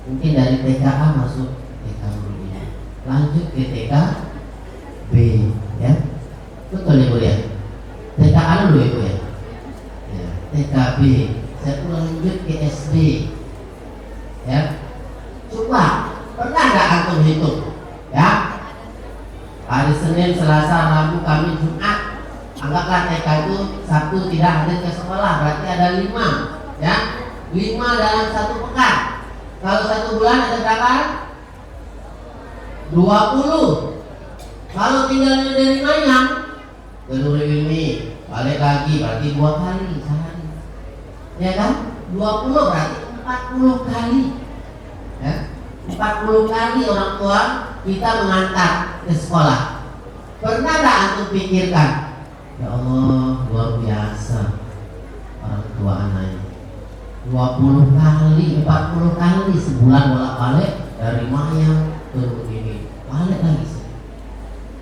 mungkin dari TKA masuk TK Nurul Ilmi, lanjut ke TK B ya, betul ya Bu ya? TKA dulu ya Bu ya? Ya, TKB, saya pun lanjut ke SD ya. Coba pernah nggak antum hitung ya, hari Senin, Selasa, Rabu, Kamis, Jumat, anggaplah TK itu Sabtu tidak hadir ke sekolah, berarti ada 5 ya, 5 dalam 1 pekan. Kalau 1 bulan ada berapa? 20. Kalau tinggalnya dari Mayang ke Nurul Ilmi, balik lagi berarti 2 kali sehari ya kan, 20 berarti 40 kali ya, 40 kali orang tua kita mengantar ke sekolah. Pernah gak antum pikirkan, ya Allah luar biasa orang tua anaknya 20 kali, 40 kali sebulan bolak-balik dari Mayang ke Nurul Ilmi, balik lagi.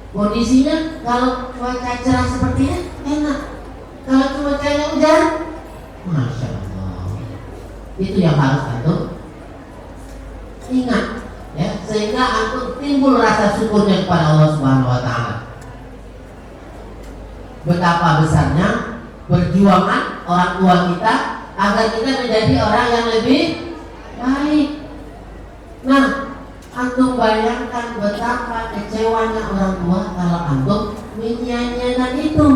Kondisinya kalau cuaca cerah sepertinya enak, kalau cuacanya hujan, Masya Allah. Itu yang harus antum ingat ya, sehingga antum timbul rasa syukurnya kepada Allah Subhanahu wa taala. Betapa besarnya perjuangan orang tua kita agar kita menjadi orang yang lebih baik. Nah, antum bayangkan betapa kecewanya orang tua kalau antum menyia-nyiakan itu.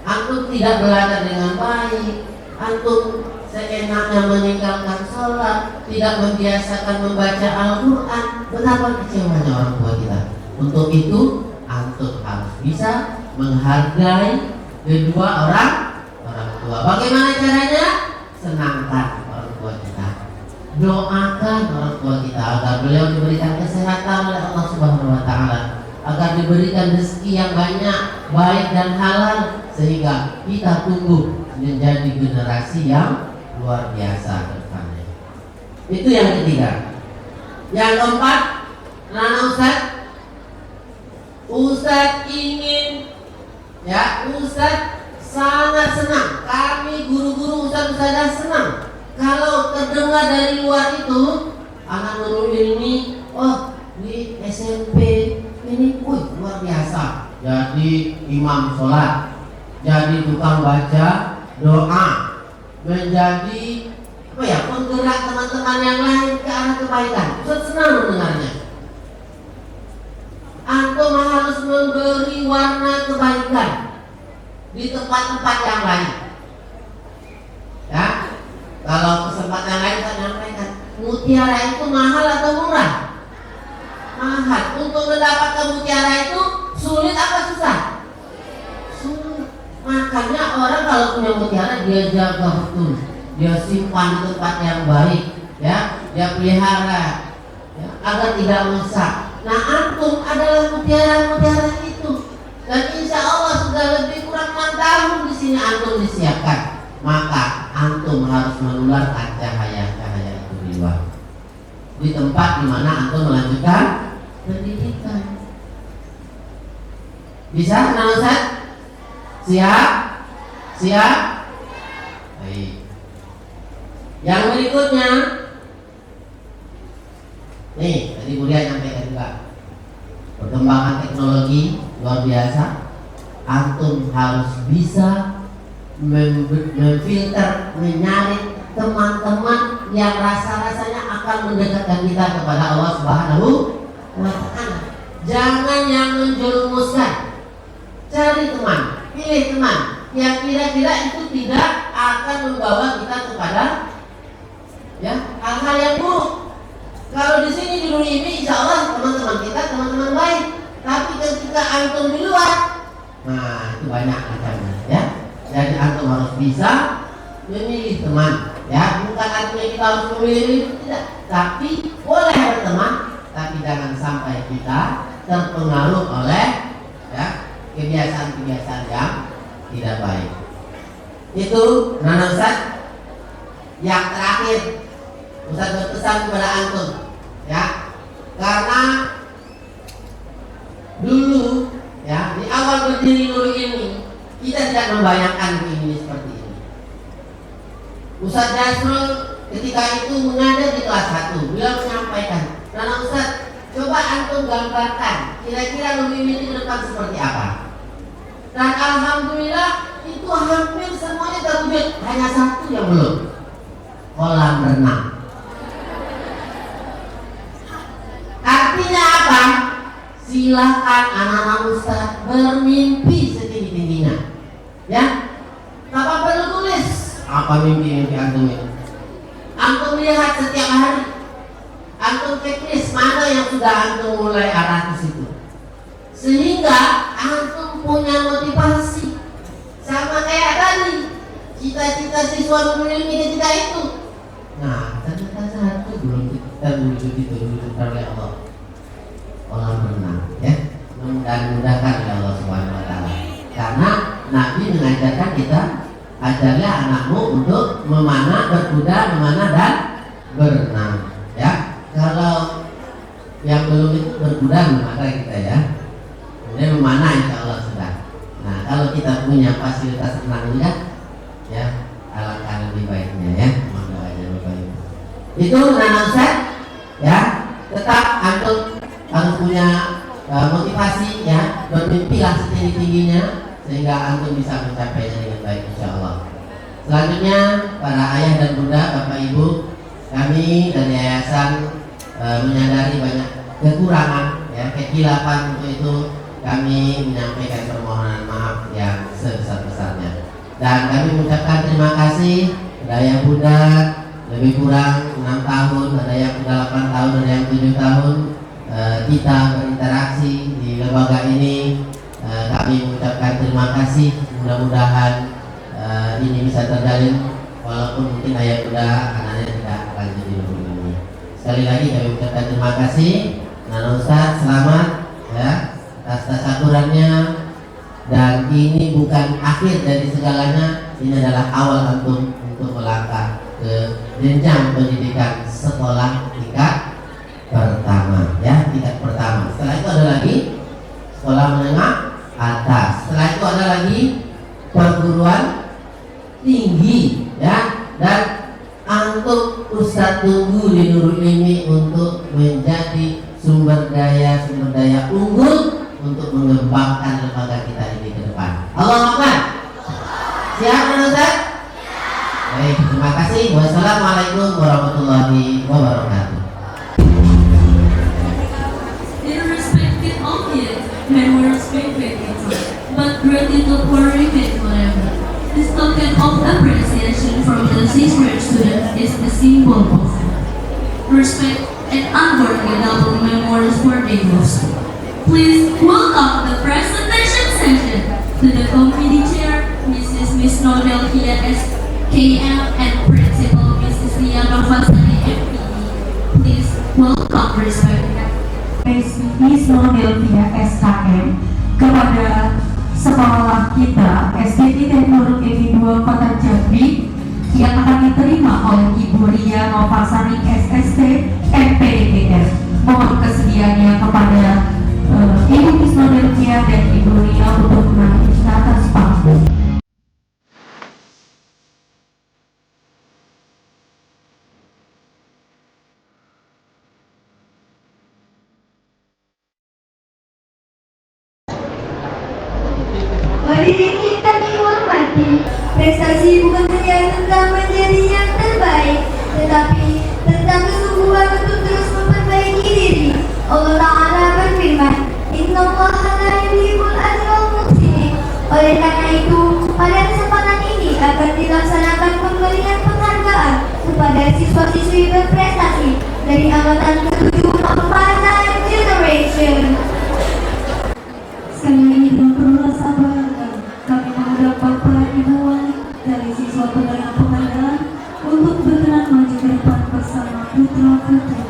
Antum tidak belajar dengan baik, antum seenaknya meninggalkan sholat, tidak membiasakan membaca Al-Quran. Betapa kecewanya orang tua kita. Untuk itu antum harus bisa menghargai kedua orang tua. Bagaimana caranya? Senangkan orang tua kita, doakan orang tua kita agar beliau diberikan kesehatan oleh Allah Subhanahu wa taala, agar diberikan rezeki yang banyak, baik dan halal, sehingga kita tumbuh menjadi generasi yang luar biasa ke depannya. Itu yang ketiga. Yang keempat, Ustaz ingin ya, Ustaz sangat senang, kami guru-guru Ustaz senang kalau terdengar dari luar itu anak Nurul Ilmi, oh di SMP ini luar biasa, jadi imam sholat, jadi tukang baca doa, menjadi penggerak teman-teman yang lain ke arah kebaikan. Ustaz senang mendengarnya. Antum harus memberi warna kebaikan di tempat-tempat yang lain. Ya, kalau kesempatan lain saya menyampaikan, mutiara itu mahal atau murah? Mahal. Untuk mendapatkan mutiara itu sulit apa susah? Sulit. Makanya orang kalau punya mutiara dia jaga betul, dia simpan di tempat yang baik, ya, dia pelihara ya, agar tidak rusak. Nah, antum adalah mutiara-mutiara itu, dan insya Allah sudah lebih kurang 6 tahun di sini antum disiapkan. Maka antum harus menularkan cahaya-cahaya itu di luar, di tempat di mana antum melanjutkan pendidikan. Bisa, nah Ustaz? Siap? Siap? Baik. Yang berikutnya, nih tadi Budia nyampaikan juga, perkembangan teknologi luar biasa. Antum harus bisa memfilter, menyaring teman-teman yang rasa-rasanya akan mendekatkan kita kepada Allah Subhanahu wa Ta'ala. Jangan yang menjerumuskan. Cari teman, pilih teman yang kira-kira itu tidak akan membawa kita kepada ya hal-hal yang buruk. Kalau di sini di dunia ini, insya Allah teman-teman kita teman-teman baik. Tapi ketika antum di luar, nah itu banyak macamnya ya. Jadi antum harus bisa memilih teman ya. Bukan artinya kita harus memilih, tidak. Tapi boleh berteman, tapi jangan sampai kita terpengaruh oleh ya kebiasaan-kebiasaan yang tidak baik. Itu Nana Ustaz. Yang terakhir, Ustaz berpesan kepada antum ya, karena dulu ya di awal berdiri Nurul Ilmi kita tidak membayangkan begini seperti ini. Ustaz Jasrul ketika itu mengajar di kelas 1, beliau menyampaikan, Nana Ustaz, coba antum gambarkan kira-kira Nurul Ilmi ke depan seperti apa. Dan alhamdulillah itu hampir semuanya terwujud, hanya satu yang belum, kolam renang. Artinya apa? Silakan anak-anak Ustaz bermimpi setinggi-tingginya ya. Tanpa perlu tulis apa mimpi-mimpi antum itu. Antum lihat setiap hari, antum checklist mana yang sudah antum mulai arah ke situ, sehingga antum punya motivasi. Sama kayak tadi cita-cita siswa Nurul Ilmi ketika itu. Nah, ternyata satu belum terwujud, diwujudkan oleh Allah, kolam renang ya. Mudah-mudahan oleh Allah Subhanahu wa Ta'ala. Karena Nabi mengajarkan kita, ajarlah anakmu untuk memanah, berkuda, memanah dan berenang ya. Kalau yang belum itu berkuda memanah kita ya. Kemudian memanah insya Allah sudah. Nah, kalau kita punya fasilitas renang juga ya, alangkah lebih baiknya ya. Itu Nana Ustaz ya. Tetap antum harus punya motivasi ya, bermimpilah setinggi-tingginya sehingga antum bisa mencapainya dengan baik insya Allah. Selanjutnya para ayah dan bunda, bapak ibu, kami dari yayasan menyadari banyak kekurangan ya, kekhilafan. Untuk itu kami menyampaikan permohonan maaf yang sebesar-besarnya, dan kami mengucapkan terima kasih kepada ayah bunda. Lebih kurang 6 tahun, ada yang 8 tahun, ada yang 7 tahun kita berinteraksi di lembaga ini. Kami mengucapkan terima kasih. Mudah-mudahan ini bisa terjalin, walaupun mungkin ayah bunda anaknya tidak lanjut di Nurul Ilmi. Sekali lagi kami mengucapkan terima kasih. Nana Ustaz, selamat ya atas tasakurannya. Dan ini bukan akhir dari segalanya, ini adalah awal antum untuk melangkah ke jenjang pendidikan sekolah tingkat pertama ya, tingkat pertama. Setelah itu ada lagi sekolah menengah atas, setelah itu ada lagi perguruan tinggi ya. Dan antum Ustaz tunggu di Nurul Ilmi untuk menjadi sumber daya unggul untuk mengembangkan lembaga kita ini ke depan. Allahu Akbar. Siap Ustaz? Baik, terima kasih. Wassalamualaikum warahmatullahi wabarakatuh. Irrespective of it, memories may fade, but gratitude will remain forever. This token of appreciation from the 6th grade students is the symbol of respect and unforgettable memories for the ghost. Please welcome the presentation session to the committee chair, Miss Nodel Kia SKM, and Principal Mrs. Lia Novasari, MPD. Welcome respected Isno Delvia SKM kepada sekolah kita SDT Teknologi Negeri 2 Kota Jambi yang akan diterima oleh Ibu Ria Novasari SST MPDTR. Mohon kesediaannya kepada Ibu Isno Delvia dan Ibu Ria untuk naik ke atas panggung. Hadirin kita dihormati, prestasi bukan hanya tentang menjadi yang terbaik, tetapi tentang kesungguhan untuk terus memperbaiki diri. Allah Ta'ala berfirman, Inna Allaha la yuhibbul ajral muhsinin. Oleh karena itu, pada kesempatan ini akan dilaksanakan pemberian penghargaan kepada siswa-siswi berprestasi dari angkatan ke-7 Mempelai Generation. Sekali lagi dengan penuh rasa bangga kami mengundang Bapak Ibu Wali dari siswa penerima penghargaan untuk berkenan maju ke depan bersama putra-putri.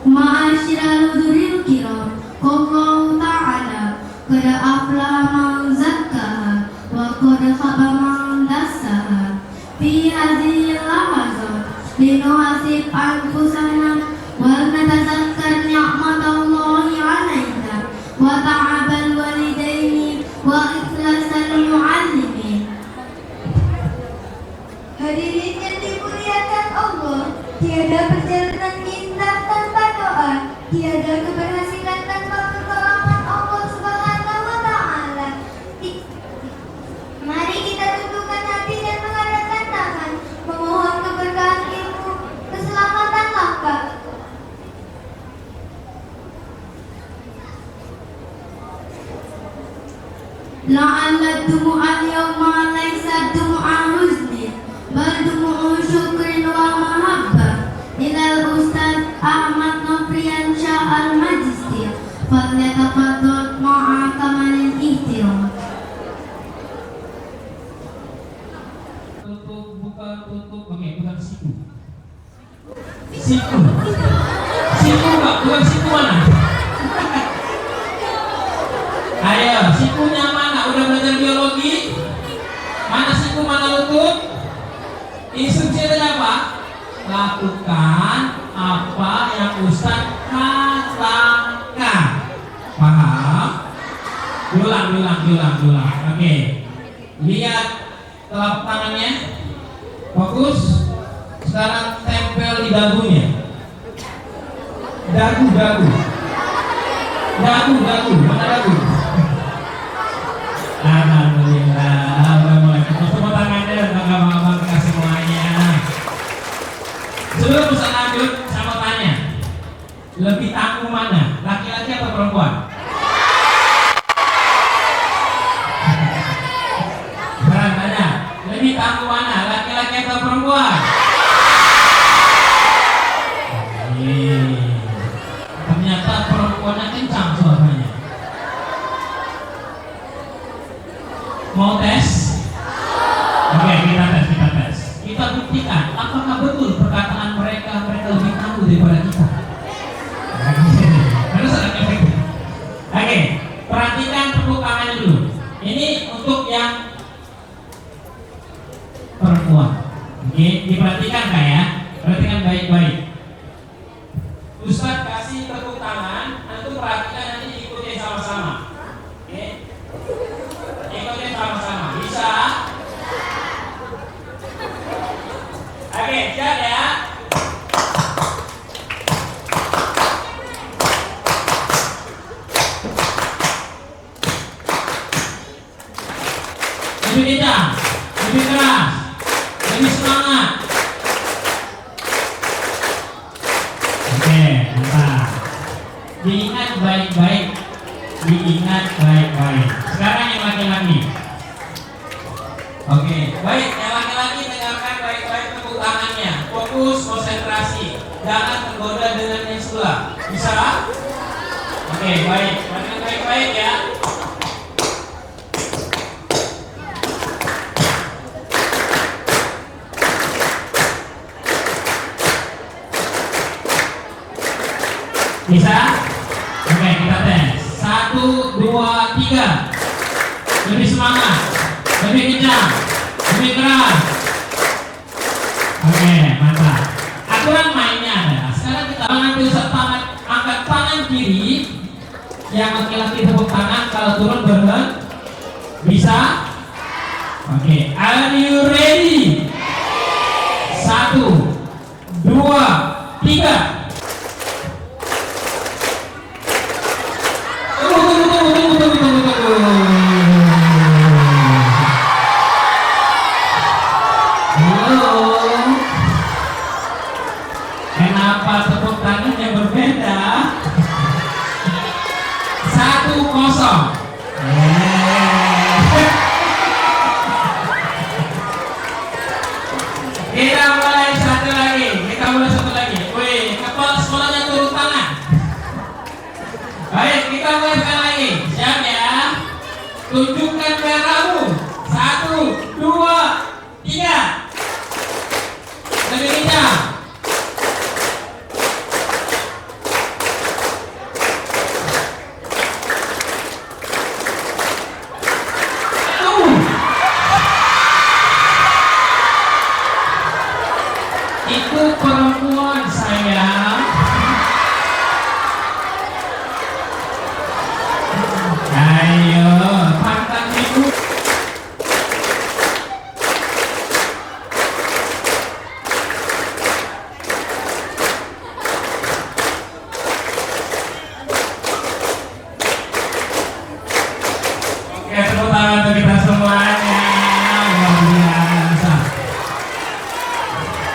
Ma'asyiral huduril kiram, Allahu ta'ala qad aflaha man zakkaha wa qad khaba man dassaha. Fi hadhil lahazat linuhasib anfusana wa natazakkar ni'matallahi 'alaina wa ta'abal walidaini wa ikhlasal mu'allimin. Hadirin yang dimuliakan Allah, tiada perjalanan indah tanpa doa, tiada keberhasilan tanpa pertolongan Allah Subhanahu wa Ta'ala. Mari kita tundukkan hati dan mengadakan tangan, memohon keberkahan ilmu, keselamatan langkah. La'alla dumu'al yawma laysa dumu'a huzni, bal dumu'u syukrin wa mahabbah. Ilal Ustaz Ahmad Nofrian Syah Al-Majistir, falyatafaddal ma'a kamalil ihtiram. Tutup, oke, bukan siku. Siku Pak, bukan siku mana? Ayo, sikunya mana? Udah belajar biologi? Mana siku, mana lutut? Instruksi ada apa? Lakukan apa yang Ustaz katakan. Paham? Ulang. Oke. Lihat telapak tangannya. Fokus. Sekarang tempel di dagunya. Dagu. Mana dagu? Alhamdulillah. Udah mulai tepuk tangannya dan abang-abang kita semuanya. Sebelum Ustaz lanjut, saya mau tanya, lebih tangguh mana? Laki-laki atau perempuan? Tanya, lebih tangguh mana? Laki-laki atau perempuan? Ternyata perempuannya kencang suaranya. Mau tes? Oke, kita tes. Kita buktikan apakah betul perkataan mereka lebih tangguh daripada kita. Oke, perhatikan tepuk tangannya dulu. Ini untuk yang perempuan. Oke, diperhatikan Kak ya. Perhatikan baik-baik. Ustaz kasih tepuk tangan, antum perhatikan, nanti ikutin sama-sama. Oke, ikutin sama-sama. Bisa? Oke, siap ya. Lebih kencang, lebih keras, lebih semangat. Oke, mantap. Diingat baik baik-baik, diingat baik-baik. Sekarang yang laki-laki. Oke, baik, yang laki-laki dengarkan baik-baik tepuk tangannya. Fokus, konsentrasi, jangan tergoda dengan yang sebelah. Bisa? Oke, baik, dengarkan baik-baik ya. Bisa? Oke, kita tes. 1, 2, 3. Lebih semangat, lebih kencang, lebih keras. Oke, mantap. Aturan mainnya adalah sekarang kita ambil tangan, angkat tangan kiri. Yang laki-laki tepuk tangan, kalau turun berhenti. Bisa? Oke, are you ready? 1, 2, 3. Kenapa tepuk tangannya berbeda? 1-0. Kita mulai satu lagi. Wih, kepala sekolahnya turun tangan. Baik, kita mulai sekali lagi. Siap ya? Tunjukkan merahmu. 1, 2, 3. Lebih kencang. Itu perempuan sayang. Ayo, pantang ibu. Oke, tepuk tangan untuk kita semuanya. Luar biasa.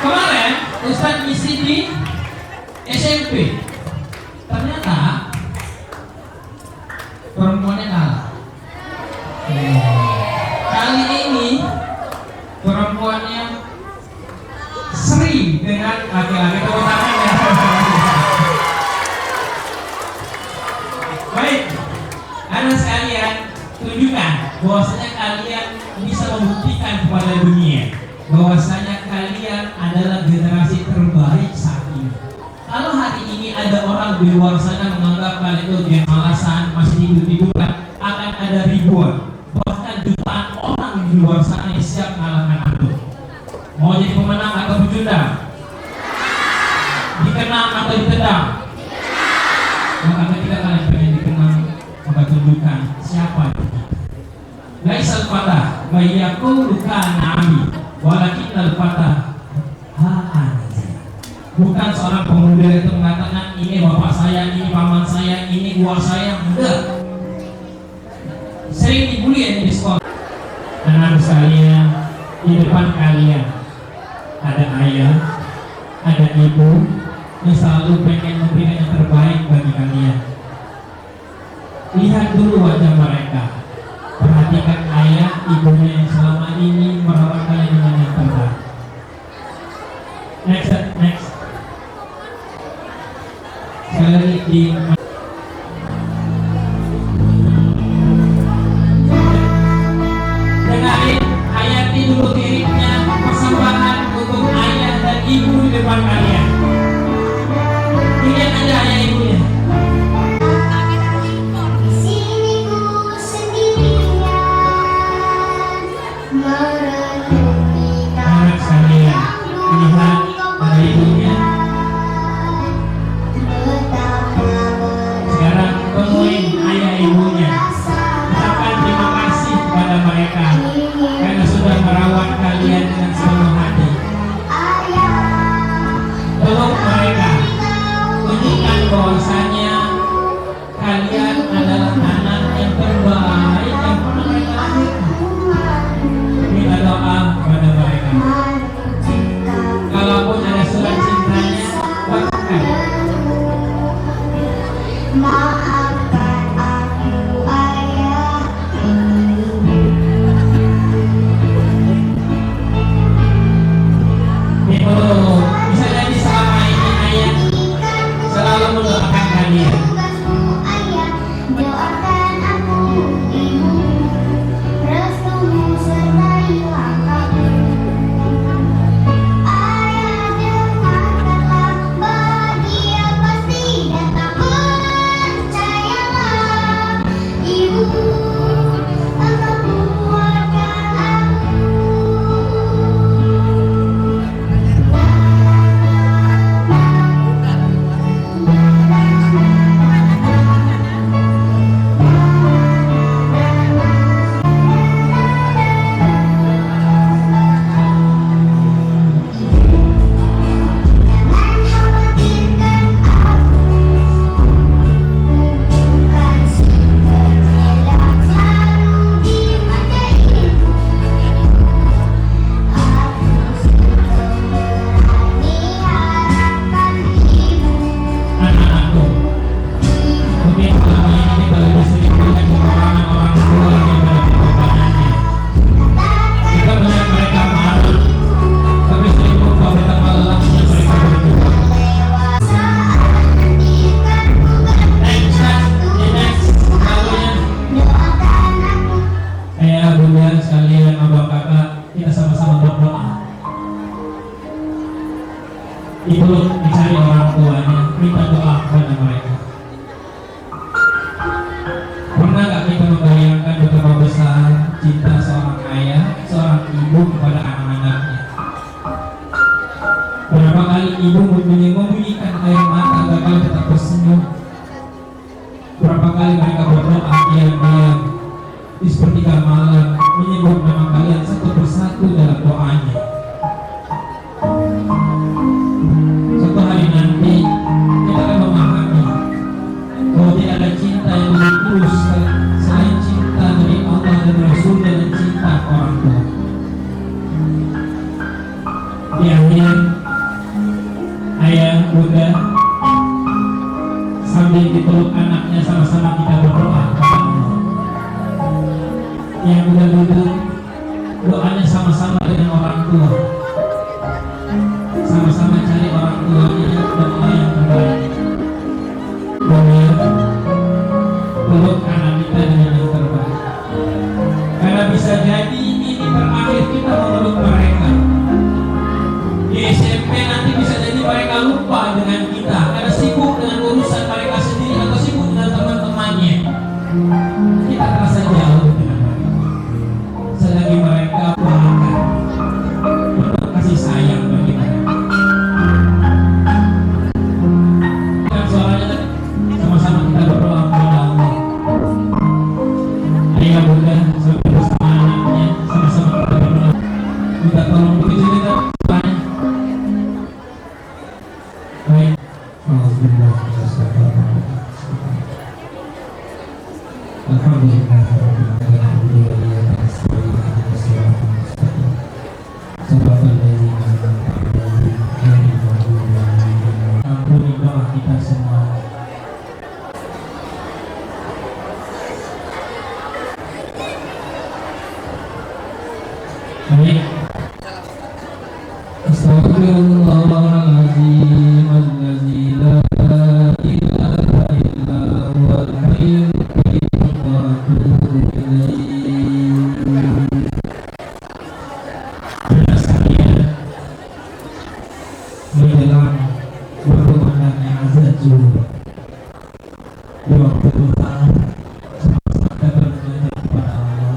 Kemarin Ustadz ngisi di SMP. Ternyata perempuannya kalah. Kali ini perempuannya seri dengan laki-laki. Tepuk tangan ya. Baik, anak sekalian, tunjukkan bahwasanya kalian bisa membuktikan kepada dunia bahwasanya kalian adalah generasi terbaik saat ini. Kalau hari ini ada orang di luar sana menganggap kalian itu dia malasan, masih tidur-tiduran, akan ada ribuan, bahkan jutaan orang di luar sana yang siap mengalahkan antum. Mau jadi pemenang atau pecundang? Dikenang atau ditendang? Maka ketika kalian pengen dikenang, maka tunjukkan siapa itu. Laisal fatah bayyaqulu kana ami walakin al-fatah bukan seorang pemuda itu mengatakan ini bapak saya, ini paman saya, ini gua saya. Enggak. Sering dibully ya di sekolah. Anak sekalian, di depan kalian ada ayah, ada ibu yang selalu pengen memberikan yang terbaik bagi kalian. Lihat dulu wajah mereka. Perhatikan ayah, ibunya yang selama ini merawat kalian dengan yang terbaik. Next. Sekali lagi di dengarin hayati dulu liriknya, persembahan untuk ayah dan ibu di depan kalian. Lihat aja ayah ibunya. Anak sekalian, lihat ada ibunya. Sekarang temuin ayah ibunya. Ucapkan terima kasih kepada mereka karena sudah merawat kalian dengan sepenuh hati. Peluk mereka. Tunjukkan bahwasanya kalian adalah anak yang terbaik yang pernah mereka lahirkan. Minta doa kepada mereka. Kalaupun ada surat cintanya, bacakan. Maafkan kali mereka berdoa diam-diam di sepertiga malam, menyebut nama kalian satu persatu dalam doanya. Suatu hari nanti kita akan memahami bahwa tidak ada cinta yang lebih tulus selain cinta dari Allah dan Rasul dan cinta orang tua. Di akhir, ayah, bunda sambil dipeluk anaknya sama-sama kita berdoa kepada Allah. Yang bunda duduk, doanya sama-sama dengan orang tua. Sama-sama cari orang tuanya doa yang terbaik. Bunda peluk anak kita dengan yang terbaik. Karena bisa jadi ini terakhir kita memeluk mereka. Di SMP nanti bisa jadi mereka lupa dengan kita karena sibuk dengan urusan mereka sendiri atau sibuk dengan teman-temannya. Kita terasa jauh dengan mereka. Selagi mereka paham penuh kasih sayang bagi mereka. Dan suaranya sama-sama kita berdoa kepada Allah. Ayah bunda sampai bersama anaknya sama-sama kita berdoa. Minta tolong begitu kita. Baik. Ampuni doa kita semua. Baik. Astagfirullahaladzim alladzi la ilaha illa huwal hayyul qayyum wa atubu ilaihi. Menjelang berkumandangnya azan zuhur di waktu duha, sama-sama kita beribadah kepada Allah.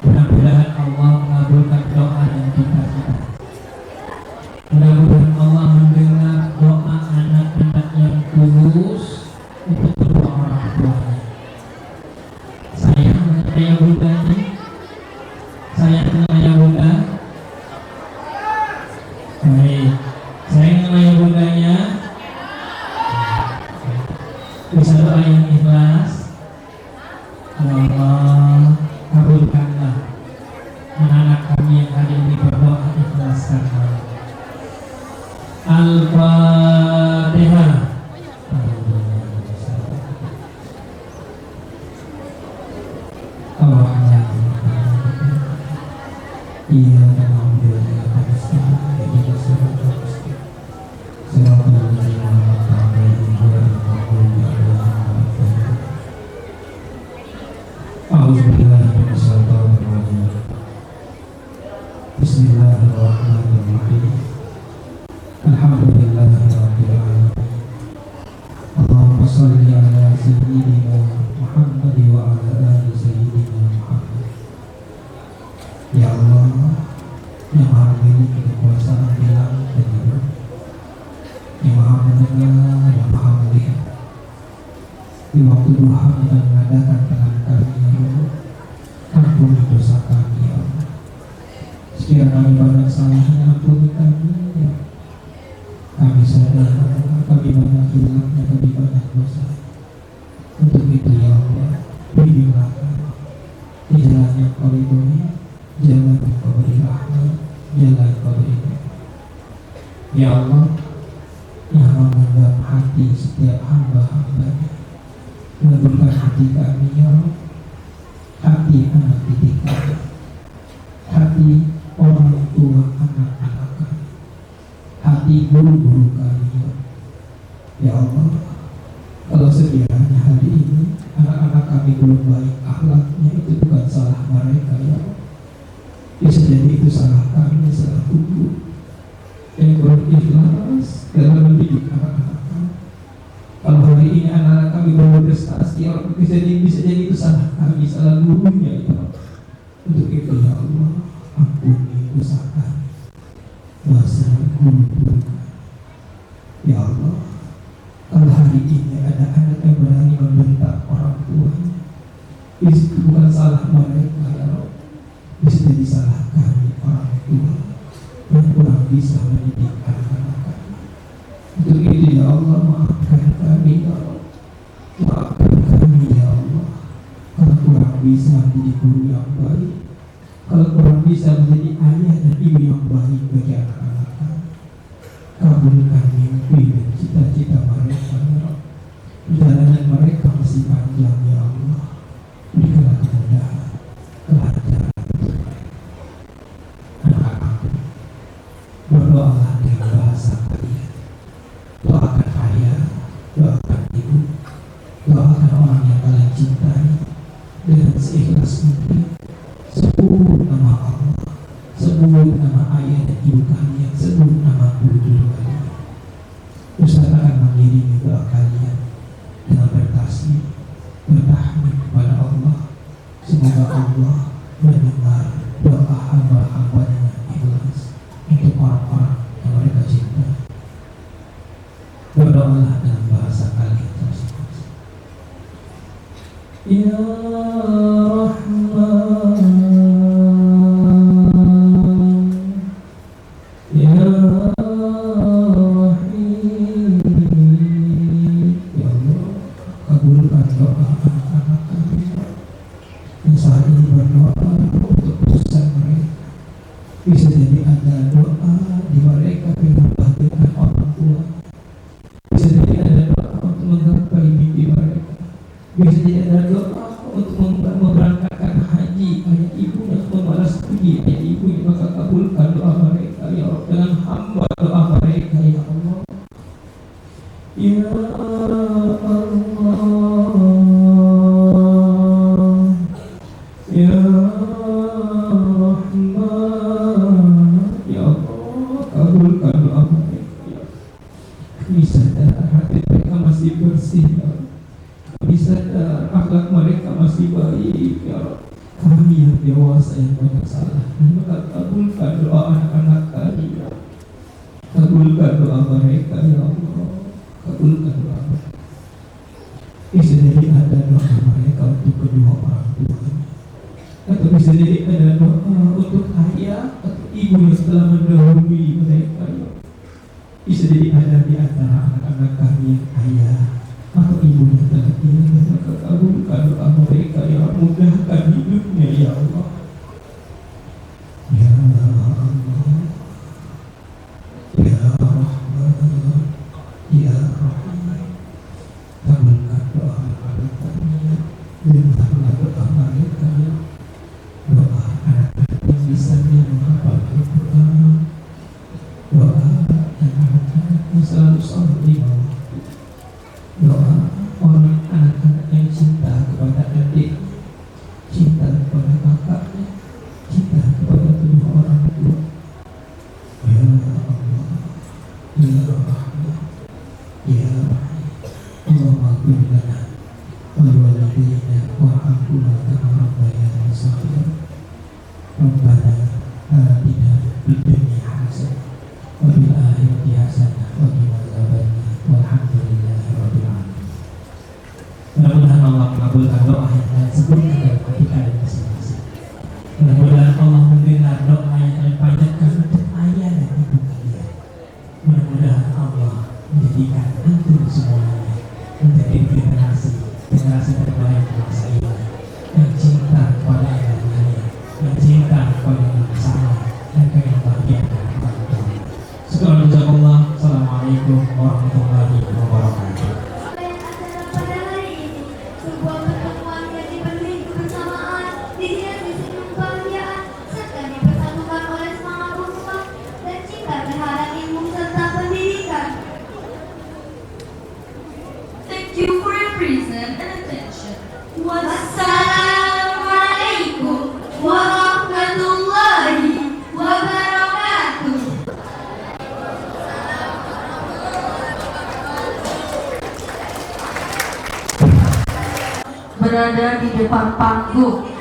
Mudah-mudahan Allah mengabulkan doa dan cita-cita. Mudah-mudahan Allah mendengar doa anak-anak yang tulus untuk kedua orang tuanya. Sayang dengan ayah bundanya, sayang dengan ayah bunda. Baik, sayang dengan ayah bundanya. Bisa doa yang ikhlas. Ya Allah, kabulkanlah anak-anak kami yang hari ini berdoa ikhlas karena Al-Fatihah. Iya, Bismillahirrahmanirrahim. Alhamdulillahirabbil alamin. Allahumma shalli ala sayyidina Muhammad wa ala ali sayyidina Muhammad. Ya Allah, yang maha memiliki kekuasaan di langit dan di bumi, yang maha mendengar, yang maha melihat. Di waktu duha kita mengadakan tangan kami, ya Allah, ampuni dosa kami, ya Allah. Sekiranya kami banyak salahnya, ampuni kami, ya. Kami sadar, kami banyak hilangnya, kami banyak dosa. Untuk itu, ya Allah, bimbinglah kami di jalan yang Kau ridhoi, jalan yang Kau beri rahmat, jalan yang Kau beri nikmat. Ya Allah, yang menganggap hati setiap hamba-hambanya, menundukkan hati kami, ya Allah, hati anak didik kami, hati orang tua anak-anak kami, hati guru-guru kami, ya Allah. Kalau sekiranya hari ini anak-anak kami belum baik akhlaknya, itu bukan salah mereka, ya Allah. Bisa jadi itu salah kami, salah guru yang belum ikhlas dalam mendidik anak-anak kami. Kalau hari ini anak-anak kami belum berprestasi, ya Allah, bisa jadi itu salah kami, salah gurunya, ya Allah. Untuk itu, ya Allah, ampuni dosa kami, dosa guru-guru kami, ya Allah. Kalau hari ini ada anak yang berani membentak orang bukan salah mereka ya Rabb, bisa jadi salah kami orang tua yang kurang bisa mendidik anak-anak. Untuk itu ya Allah, maafkan kami ya Rabb, maafkan kami ya Allah, kalau kurang bisa menjadi guru yang baik, kalau kurang bisa menjadi ayah dan ibu yang baik bagi anak-anak kami. Kabulkan mimpi dan cita-cita mereka ya Rabb. Perjalanan mereka masih panjang ya Allah, berikanlah kemudahan, kelancaran anak-anakku. Berdoalah dengan bahasa kalian, doakan ayah, doakan ibu, doakan orang yang kalian cintai dengan seikhlas mungkin. Sebut nama Allah, sebut nama ayah dan ibu kalian, sebut nama guru-guru kalian. Ustaz akan mengiringi doa kalian dengan bertasbih, bertahmid kepada Allah. Semoga Allah mendengar doa hamba-hamba dengan ikhlas untuk orang-orang yang mereka cinta. Berdoalah dengan bahasa kalian masing-masing. Ya Rahman, Ya kabulkan doa anak-anak kami yang saat ini berdoa untuk kesusahan mereka. Bisa jadi ada doa di mereka yang membahagiakan orang tua, bisa jadi ada doa untuk menggapai mimpi mereka, bisa jadi ada doa untuk memberangkatkan haji ayah ibu yang membalas budi ayah ibu. Maka kabulkan doa mereka ya Allah, dengan hamba doa mereka ya Allah. Ya Allah, Ya Rahman, Ya Allah, kabulkan doa mereka. Kami sadar hati mereka masih bersih ya Allah, kami sadar akhlak mereka masih baik ya Allah. Kami yang dewasa yang banyak salah, maka kabulkan doa anak-anak kami ya Allah. Kabulkan doa mereka ya Allah, kabulkan doa mereka. Bisa jadi ada doa mereka untuk kedua orang tuanya, atau bisa jadi ada doa untuk ayah atau ibu yang telah mendahului mereka ya. Bisa jadi ada di antara anak-anak kami yang ayah atau ibu yang telah tiada. Maka kabulkan doa mereka ya, mudahkan hidupnya ya Allah. Ya Allah, Ya Rahman, Ya Rahim, kabulkan doa anak-anak kami, dengarlah doa mereka ya. Doa anak-anak yang bisa menghafal Al-Quran, doa anak-anak yang selalu sholat lima waktu, doa orang anak-anak yang cinta kepada adik, cinta kepada kakaknya, cinta kepada kedua orang tua. Ya Allah, Ya Rahman, Ya Rahim, Allahumma ighfir lana wa liwalidayna warhamhuma kama rabbayana shaghira. Rabbana atina fid dunya hasanah wa fil akhirati hasanah wa qina adzabannar. Walhamdulillahi rabbil alamin. Mudah-mudahan Allah mengabulkan doa yang kalian sebutkan dalam hati kalian masing-masing. Mudah-mudahan Allah mendengar doa yang kalian panjatkan untuk ayah dan ibu kalian. Mudah-mudahan Allah menjadikan antum semuanya menjadi generasi terbaik bangsa ini, yang cinta kepada yang lain, yang cinta kepada yang bersama, dan yang bahagia dengan orang tua. Sekarang jazakallah. Assalamualaikum warahmatullahi wabarakatuh. Pada hari ini, sebuah pertemuan yang dipenuhi kebersamaan, dihiasi senyum kebahagiaan, serta dipersatukan oleh semangat ukhuwah dan cinta terhadap ilmu serta pendidikan. Thank you for your presence and attention. Wassalamualaikum warahmatullahi wabarakatuh. Berada di depan panggung